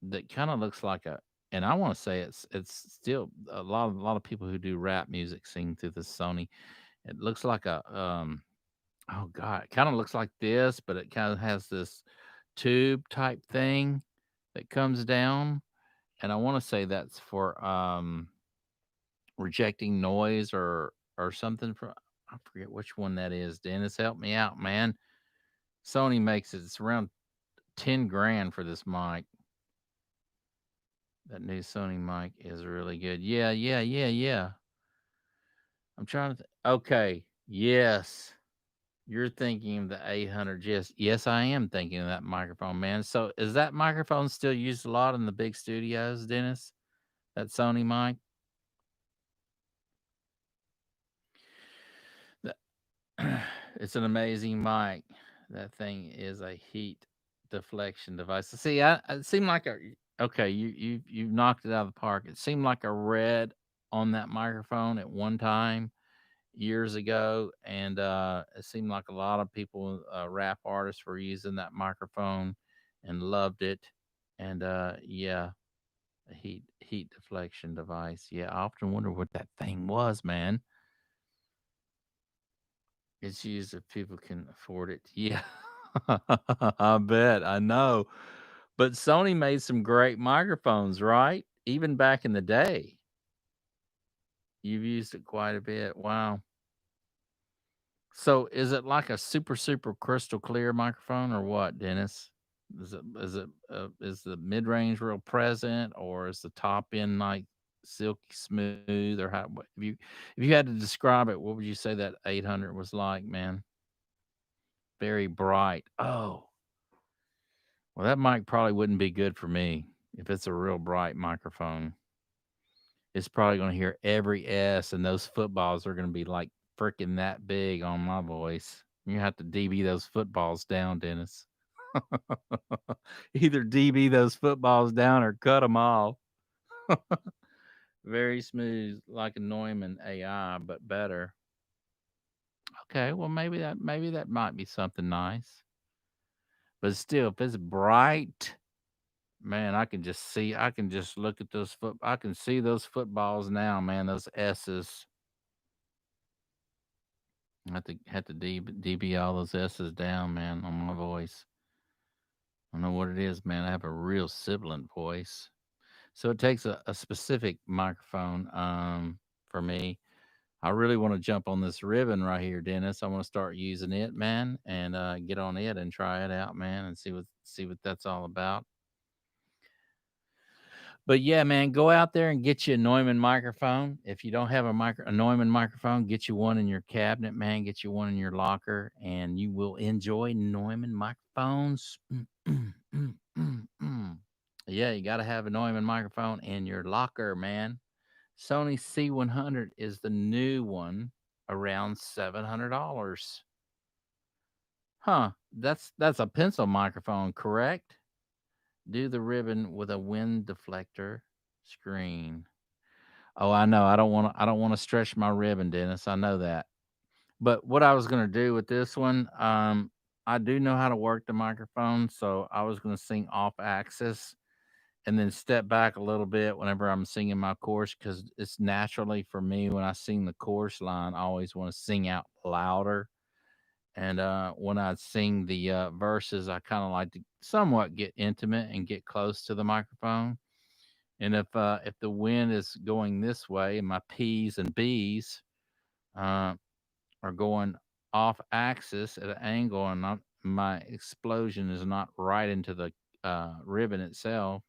that kind of looks like a, and I want to say it's still a lot of people who do rap music sing through the Sony. It looks like a oh god, it kind of looks like this, but it kind of has this tube type thing that comes down, and I want to say that's for rejecting noise or something for, I forget which one that is. Dennis, help me out, man. Sony makes it. It's around 10 grand for this mic. That new Sony mic is really good. Yeah, yeah, yeah, yeah. I'm trying to. Okay. Yes. You're thinking of the 800. Yes. Yes, I am thinking of that microphone, man. So is that microphone still used a lot in the big studios, Dennis? That Sony mic? The- It's an amazing mic. That thing is a heat deflection device. See, it seemed like a, okay. You've knocked it out of the park. It seemed like a red on that microphone at one time years ago, and it seemed like a lot of people, rap artists, were using that microphone and loved it. And yeah, a heat deflection device. Yeah, I often wonder what that thing was, man. It's used if people can afford it. Yeah, I bet. I know. But Sony made some great microphones, right? Even back in the day. You've used it quite a bit. Wow. So is it like a super, super crystal clear microphone or what, Dennis? Is the mid range real present, or is the top end like silky smooth, or how? If you had to describe it, what would you say that 800 was like, man? Very bright. Oh, well, that mic probably wouldn't be good for me if it's a real bright microphone. It's probably going to hear every S, and those footballs are going to be like freaking that big on my voice. You have to DB those footballs down, Dennis. Either DB those footballs down or cut them off. Very smooth, like a Neumann AI, but better. Okay, well maybe that might be something nice. But still, if it's bright, man, I can just look at I can see those footballs now, man. Those S's. I have to DB all those S's down, man, on my voice. I don't know what it is, man. I have a real sibilant voice. So it takes a specific microphone for me. I really want to jump on this ribbon right here, Dennis. I want to start using it, man, and get on it and try it out, man, and see what that's all about. But yeah, man, go out there and get you a Neumann microphone. If you don't have a Neumann microphone, get you one in your cabinet, man. Get you one in your locker, and you will enjoy Neumann microphones. Yeah, you got to have a Neumann microphone in your locker, man. Sony C100 is the new one, around $700. Huh? That's a pencil microphone, correct? Do the ribbon with a wind deflector screen. Oh, I know. I don't want to stretch my ribbon, Dennis. I know that. But what I was going to do with this one, I do know how to work the microphone, so I was going to sing off axis and then step back a little bit whenever I'm singing my chorus, because it's naturally for me when I sing the chorus line, I always want to sing out louder. And when I sing the verses, I kind of like to somewhat get intimate and get close to the microphone. And if the wind is going this way, and my P's and B's uh, are going off axis at an angle, and my explosion is not right into the ribbon itself.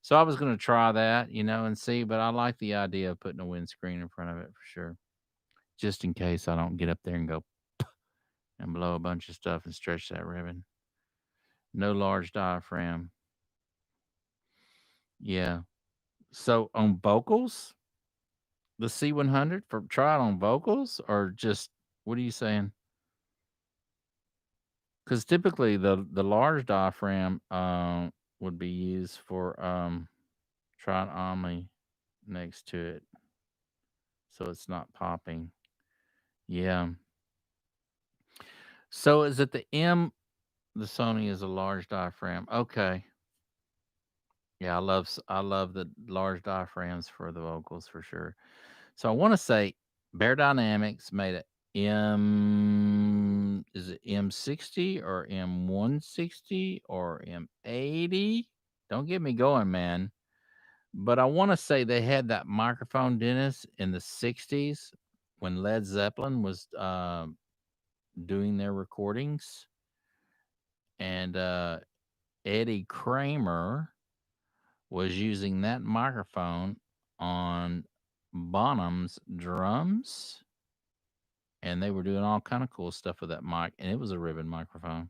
So I was going to try that, and see. But I like the idea of putting a windscreen in front of it for sure, just in case I don't get up there and go and blow a bunch of stuff and stretch that ribbon. No large diaphragm. Yeah. So on vocals, the C100 for try it on vocals, or just what are you saying? Because typically the large diaphragm would be used for try an omni next to it, so it's not popping. Yeah. So is it the M? The Sony is a large diaphragm. Okay. Yeah, I love the large diaphragms for the vocals for sure. So I want to say Bear Dynamics made it is it M60 or M160 or M80? Don't get me going, man. But I want to say they had that microphone, Dennis, in the 60s when Led Zeppelin was doing their recordings. And Eddie Kramer was using that microphone on Bonham's drums, and they were doing all kind of cool stuff with that mic, and it was a ribbon microphone.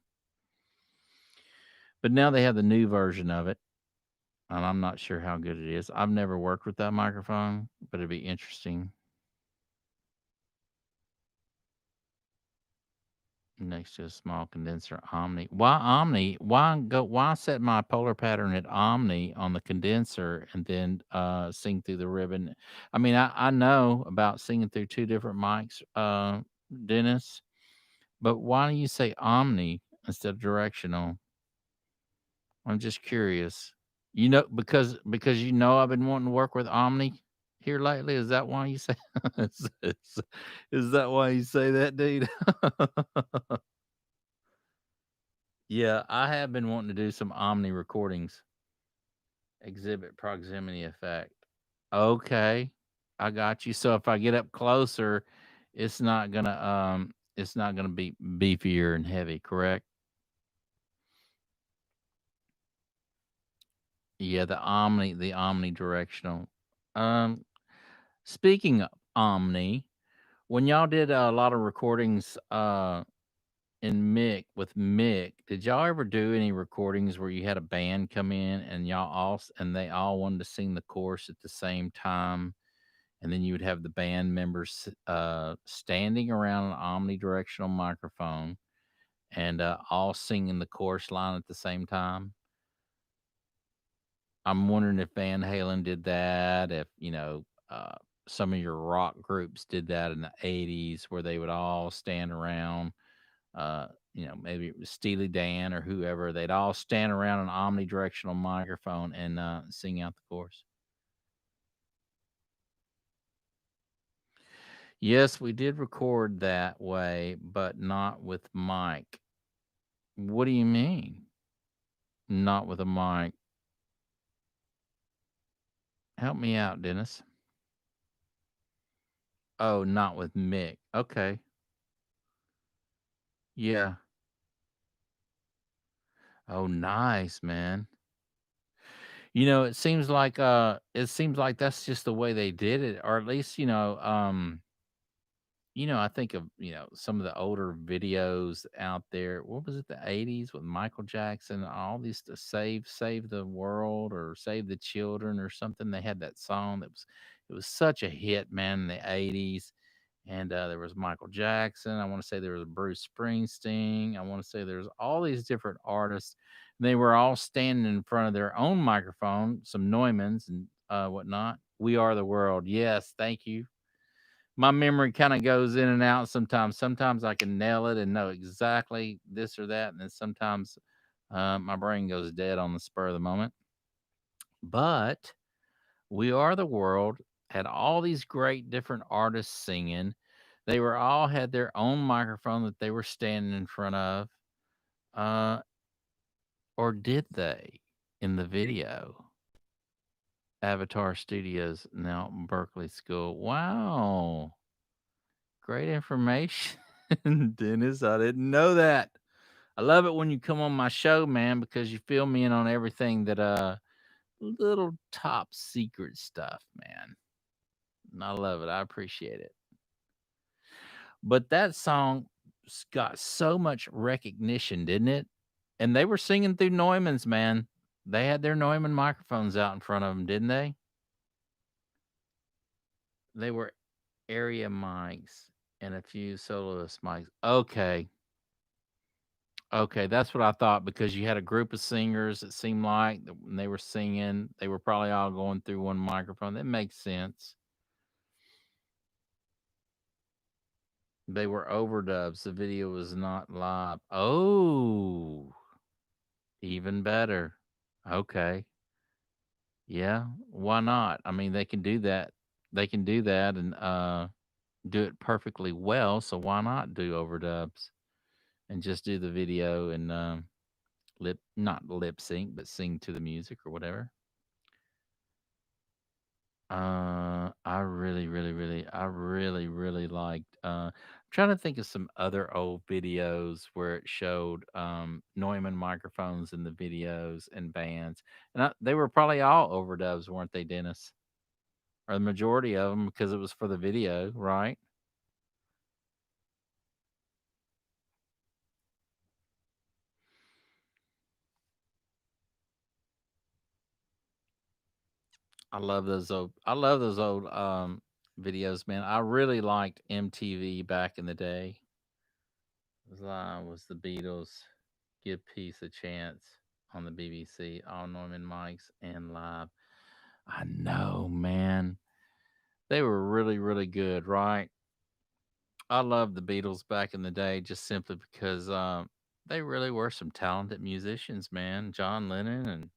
But now they have the new version of it, and I'm not sure how good it is. I've never worked with that microphone, but it'd be interesting. Next to a small condenser omni. Why omni? Why set my polar pattern at omni on the condenser and then sing through the ribbon? I mean, I know about singing through two different mics, Dennis, but why do you say omni instead of directional? I'm just curious. Because I've been wanting to work with omni here lately. Is that why you say is that why you say that, dude? Yeah, I have been wanting to do some Omni recordings. Exhibit proximity effect. Okay, I got you. So if I get up closer, it's not gonna be beefier and heavy, correct? Yeah, the omnidirectional. Um, Speaking of Omni, when y'all did a lot of recordings, in Mick, did y'all ever do any recordings where you had a band come in and and they all wanted to sing the chorus at the same time, and then you would have the band members standing around an omnidirectional microphone and all singing the chorus line at the same time? I'm wondering if Van Halen did that, if some of your rock groups did that in the '80s, where they would all stand around. Maybe it was Steely Dan or whoever. They'd all stand around an omnidirectional microphone and sing out the chorus. Yes, we did record that way, but not with mic. What do you mean? Not with a mic? Help me out, Dennis. Oh, not with Mick. Okay. Yeah. Oh, nice, man. It seems like that's just the way they did it, or at least, I think of, some of the older videos out there. What was it, the '80s with Michael Jackson, all these to save the world or save the children or something. They had that song it was such a hit, man, in the '80s. And there was Michael Jackson. I want to say there was Bruce Springsteen. I want to say there's all these different artists. They were all standing in front of their own microphone, some Neumanns and whatnot. We Are the World. Yes, thank you. My memory kind of goes in and out sometimes. Sometimes I can nail it and know exactly this or that, and then sometimes my brain goes dead on the spur of the moment. But We Are the World had all these great different artists singing. They were all had their own microphone that they were standing in front of. Uh, or did they in the video? Avatar Studios, now Berkeley School. Wow. Great information, Dennis. I didn't know that. I love it when you come on my show, man, because you fill me in on everything that little top secret stuff, man. And I love it. I appreciate it. But that song got so much recognition, didn't it? And they were singing through Neumann's, man. They had their Neumann microphones out in front of them, didn't they? They were area mics and a few soloist mics. Okay. Okay, that's what I thought because you had a group of singers, it seemed like that when they were singing, they were probably all going through one microphone. That makes sense. They were overdubs. The video was not live. Oh, even better. Okay. Yeah, why not? I mean, they can do that. They can do that and do it perfectly well, so why not do overdubs and just do the video and not lip sync, but sing to the music or whatever. I really liked. Trying to think of some other old videos where it showed Neumann microphones in the videos and bands, and they were probably all overdubs, weren't they, Dennis? Or the majority of them because it was for the video, right? I love those old videos, man. I really liked MTV back in the day. Was the Beatles. Give Peace a Chance on the BBC, all Norman mics and live. I know, man. They were really, really good, right? I love the Beatles back in the day just simply because they really were some talented musicians, man. John Lennon and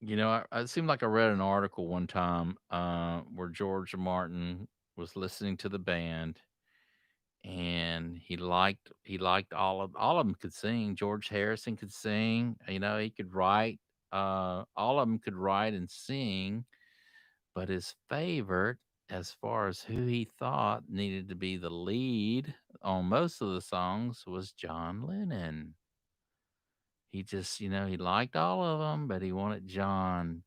it seemed like I read an article one time where George Martin was listening to the band and he liked all of them could sing. George Harrison could sing, he could write. All of them could write and sing, but his favorite, as far as who he thought needed to be the lead on most of the songs, was John Lennon. He just, he liked all of them, but he wanted John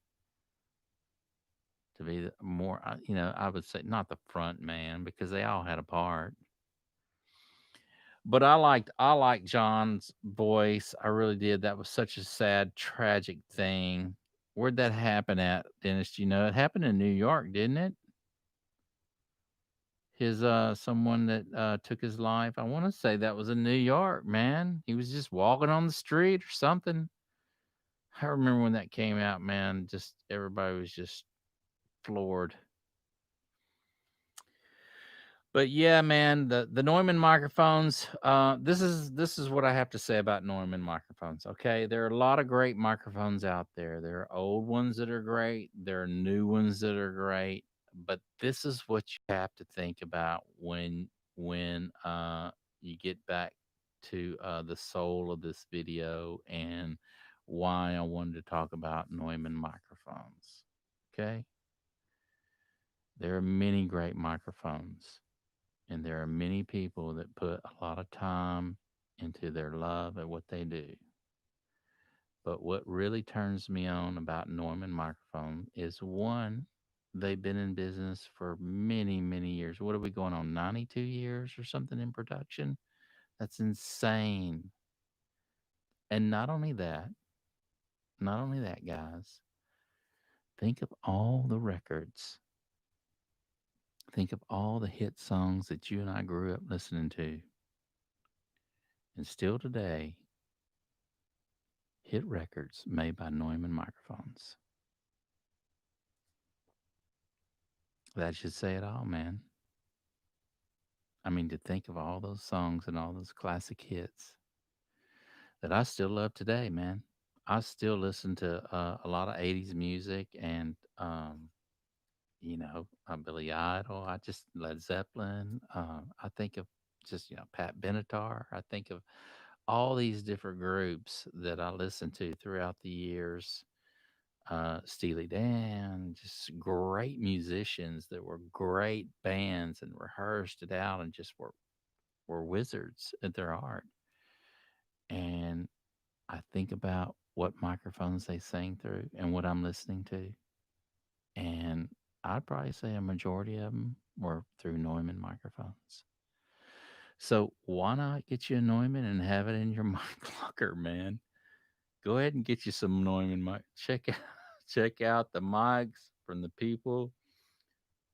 to be the more, I would say not the front man because they all had a part. But I liked John's voice. I really did. That was such a sad, tragic thing. Where'd that happen at, Dennis? Do you know? It happened in New York, didn't it? His someone that took his life. I want to say that was in New York, man. He was just walking on the street or something. I remember when that came out, man. Just everybody was just floored. But yeah, man, the Neumann microphones. This is what I have to say about Neumann microphones. Okay, there are a lot of great microphones out there. There are old ones that are great. There are new ones that are great. But this is what you have to think about when you get back to the soul of this video and why I wanted to talk about Neumann microphones. Okay, there are many great microphones. And there are many people that put a lot of time into their love at what they do. But what really turns me on about Norman Microphone is one, they've been in business for many, many years. What are we going on? 92 years or something in production? That's insane. And not only that, guys, think of all the records. Think of all the hit songs that you and I grew up listening to. And still today, hit records made by Neumann microphones. That should say it all, man. I mean, to think of all those songs and all those classic hits that I still love today, man. I still listen to a lot of 80s music and Billy Idol. I just Led Zeppelin. I think of just Pat Benatar. I think of all these different groups that I listened to throughout the years. Steely Dan, just great musicians that were great bands and rehearsed it out and just were wizards at their art. And I think about what microphones they sang through and what I'm listening to. And I'd probably say a majority of them were through Neumann microphones. So why not get you a Neumann and have it in your mic locker, man? Go ahead and get you some Neumann mic. Check out the mics from the people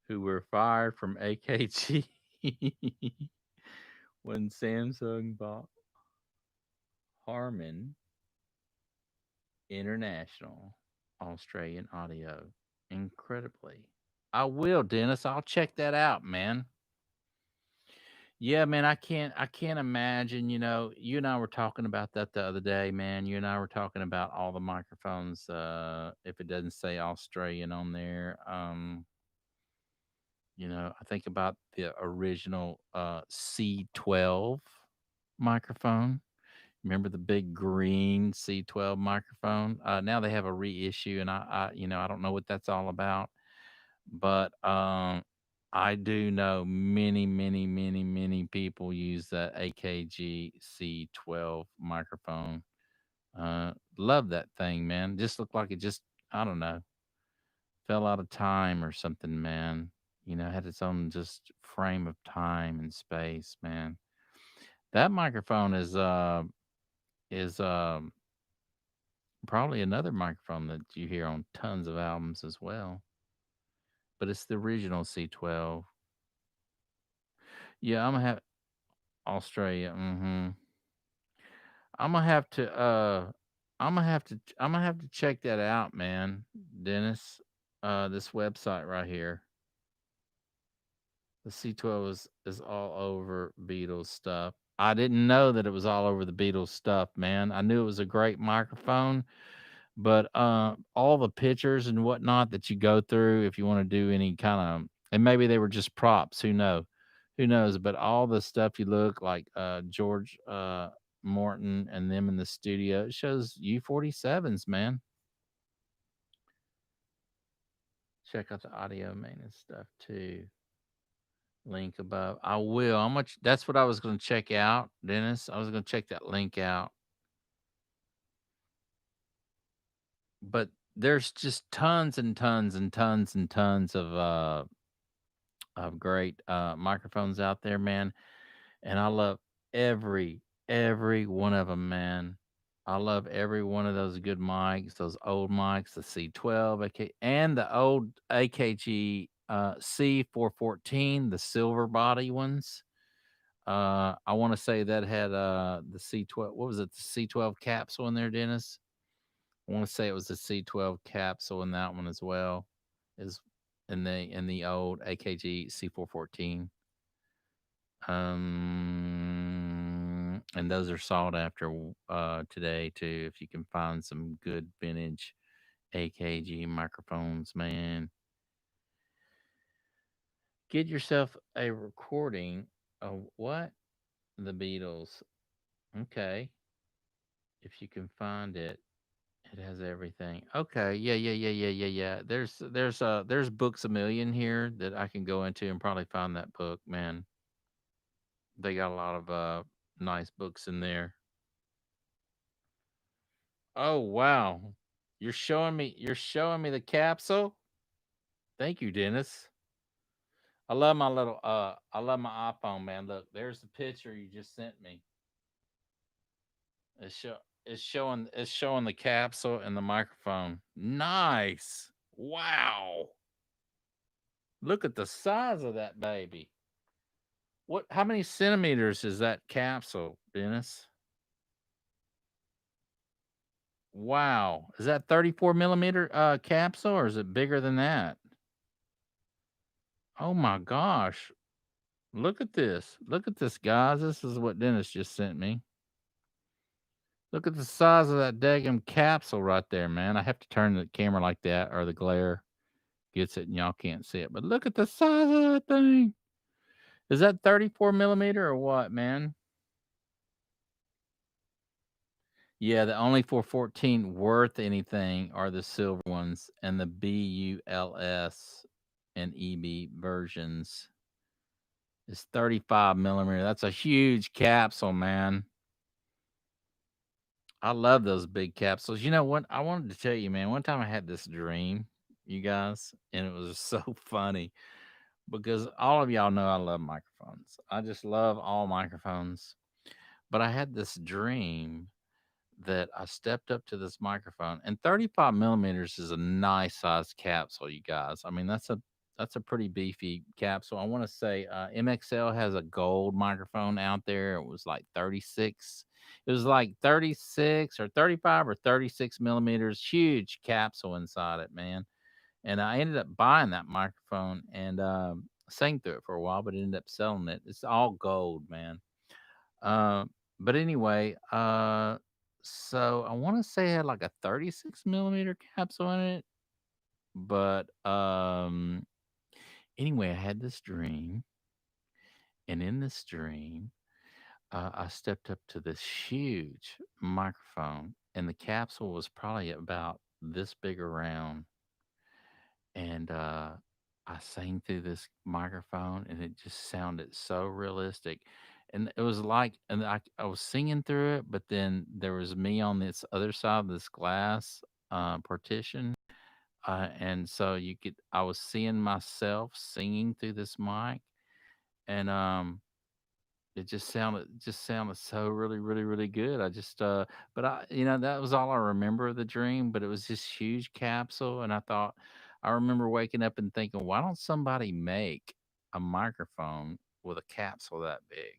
who were fired from AKG when Samsung bought Harman International Australian Audio. Incredibly. I will, Dennis. I'll check that out, man. Yeah, man, I can't imagine, you and I were talking about that the other day, man. You and I were talking about all the microphones, if it doesn't say Australian on there. I think about the original C12 microphone. Remember the big green C12 microphone? Now they have a reissue, and I don't know what that's all about, but I do know many, many, many, many people use that AKG C12 microphone. Love that thing, man. Just looked like it just, I don't know, fell out of time or something, man. Had its own just frame of time and space, man. That microphone is probably another microphone that you hear on tons of albums as well. But it's the original C12. Yeah, I'm gonna have Australia. I'm gonna have to. I'm gonna have to check that out, man, Dennis. This website right here. The C12 is all over Beatles stuff. I didn't know that it was all over the Beatles stuff, man. I knew it was a great microphone, but all the pictures and whatnot that you go through if you want to do any kind of, and maybe they were just props. Who knows? But all the stuff you look like George Morton and them in the studio, it shows U47s, man. Check out the audio maintenance stuff too. Link above. I will. How much? That's what I was going to check out, Dennis. I was going to check that link out. But there's just tons and tons and tons and tons of great microphones out there, man. And I love every one of them, man. I love every one of those good mics, those old mics, the C12 and the old AKG C414, the silver body ones. I want to say that had the C12. What was it? The C12 capsule in there, Dennis. I want to say it was the C12 capsule in that one as well. Is in the old AKG C414. And those are sought after today too. If you can find some good vintage AKG microphones, man, get yourself a recording of what the Beatles. Okay, if you can find it, it has everything. Okay, yeah, yeah, yeah, yeah, yeah, yeah. There's books a million here that I can go into and probably find that book, man. They got a lot of nice books in there. Oh wow. You're showing me the capsule? Thank you, Dennis. I love my iPhone, man. Look, there's the picture you just sent me. It's show it's showing the capsule and the microphone. Nice. Wow. Look at the size of that baby. How many centimeters is that capsule, Dennis? Wow. Is that 34 millimeter capsule or is it bigger than that? Oh my gosh. Look at this. Look at this, guys. This is what Dennis just sent me. Look at the size of that daggum capsule right there, man. I have to turn the camera like that or the glare. gets it, and y'all can't see it. But look at the size of that thing. Is that 34 millimeter or what, man? Yeah, the only 414 worth anything are the silver ones and the BULS and EB versions. It's 35 millimeter. That's a huge capsule, man. I love those big capsules. You know what? I wanted to tell you, man. One time I had this dream, you guys, and it was so funny because all of y'all know I love microphones. I just love all microphones. But I had this dream that I stepped up to this microphone, and 35 millimeters is a nice size capsule, you guys. I mean, that's a pretty beefy capsule. I want to say MXL has a gold microphone out there. It was like 36. It was like 36 or 35 or 36 millimeters. Huge capsule inside it, man. And I ended up buying that microphone and sang through it for a while, but ended up selling it. It's all gold, man. Uh, but anyway, so I want to say it had like a 36 millimeter capsule in it. But anyway, I had this dream, and in this dream, I stepped up to this huge microphone, and the capsule was probably about this big around, and I sang through this microphone, and it just sounded so realistic. And it was like, and I was singing through it, but then there was me on this other side of this glass partition, and so I was seeing myself singing through this mic, and it just sounded so really, really, really good. But that was all I remember of the dream, but it was this huge capsule, and I remember waking up and thinking, why don't somebody make a microphone with a capsule that big?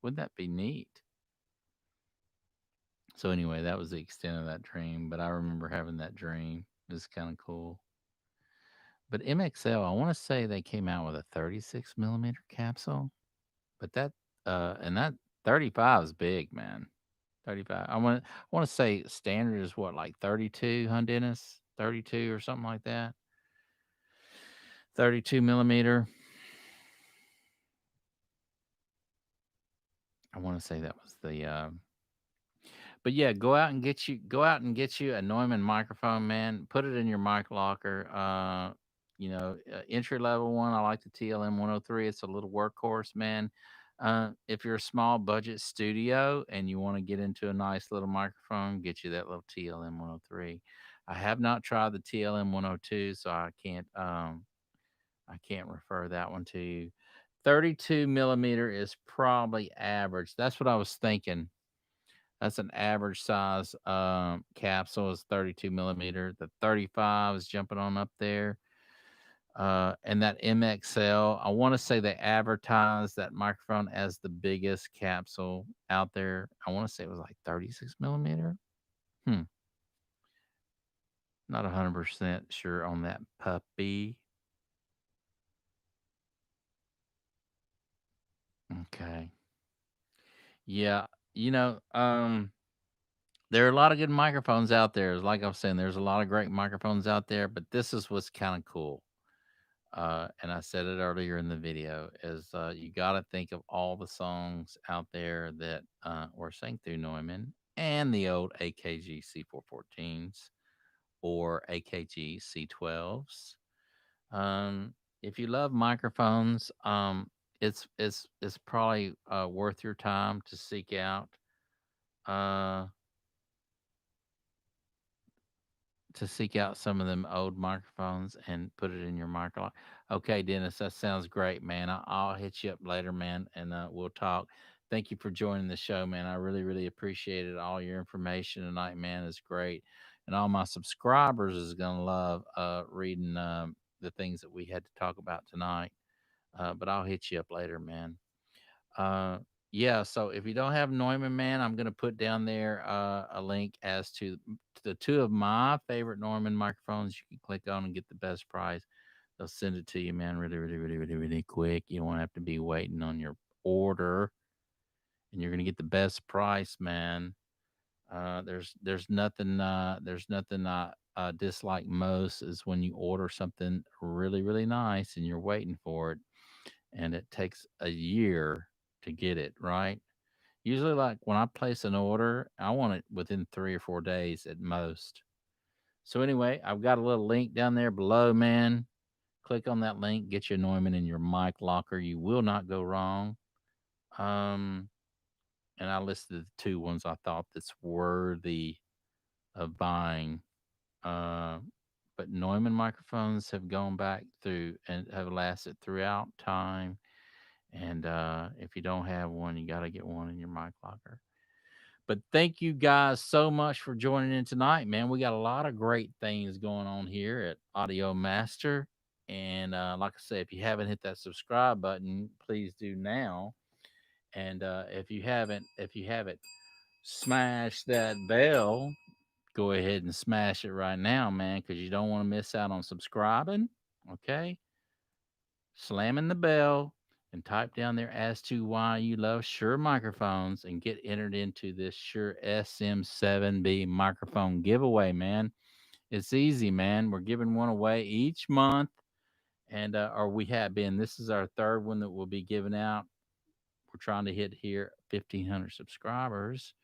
Wouldn't that be neat? So anyway, that was the extent of that dream, but I remember having that dream. It was kind of cool. But MXL, I want to say they came out with a 36 millimeter capsule, but that 35 is big, man. 35. I want to say standard is what, like 32, huh, Dennis? 32 or something like that. 32 millimeter. I want to say that was the but yeah, go out and get you a Neumann microphone, man. Put it in your mic locker. Entry level one. I like the TLM 103. It's a little workhorse, man. If you're a small budget studio and you want to get into a nice little microphone, get you that little TLM 103. I have not tried the TLM 102, so I can't refer that one to you. 32 millimeter is probably average. That's what I was thinking. That's an average size capsule is 32 millimeter. The 35 is jumping on up there. And that MXL, I want to say they advertised that microphone as the biggest capsule out there. I want to say it was like 36 millimeter. Hmm. Not 100% sure on that puppy. Okay. Yeah. You know, there are a lot of good microphones out there. Like I was saying, there's a lot of great microphones out there, but this is what's kind of cool. And I said it earlier in the video, is you got to think of all the songs out there that were sang through Neumann and the old AKG C414s or AKG C12s. If you love microphones, it's probably worth your time to seek out. Uh, to seek out some of them old microphones and put it in your micro. Okay, Dennis, that sounds great, man. I'll hit you up later, man, and we'll talk. Thank you for joining the show, man. I really, really appreciate it. All your information tonight, man, is great, and all my subscribers is gonna love reading the things that we had to talk about tonight. But I'll hit you up later, man. Uh, yeah. So if you don't have Neumann, man, I'm gonna put down there a link as to the two of my favorite Neumann microphones. You can click on and get the best price. They'll send it to you, man, really, really, really, really, really quick. You won't have to be waiting on your order, and you're gonna get the best price, man. There's nothing I dislike most is when you order something really, really nice and you're waiting for it and it takes a year to get it, right? Usually, like when I place an order, I want it within 3 or 4 days at most. So, anyway, I've got a little link down there below, man. Click on that link, get your Neumann in your mic locker. You will not go wrong. Um, and I listed the two ones I thought that's worthy of buying. Uh, but Neumann microphones have gone back through and have lasted throughout time. And if you don't have one, you got to get one in your mic locker. But thank you guys so much for joining in tonight, man. We got a lot of great things going on here at Audio Master. And like I said, if you haven't hit that subscribe button, please do now. And if you haven't smashed that bell, go ahead and smash it right now, man, because you don't want to miss out on subscribing. Okay. Slamming the bell and type down there as to why you love Shure microphones and get entered into this Shure SM7B microphone giveaway, man. It's easy, man. We're giving one away each month, and or we have been. This is our third one that we'll be giving out. We're trying to hit here 1,500 subscribers.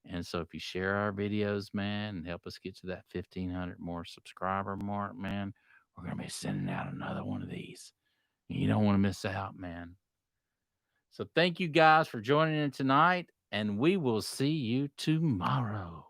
And so if you share our videos, man, and help us get to that 1,500 more subscriber mark, man, we're going to be sending out another one of these. You don't want to miss out, man. So thank you guys for joining in tonight, and we will see you tomorrow.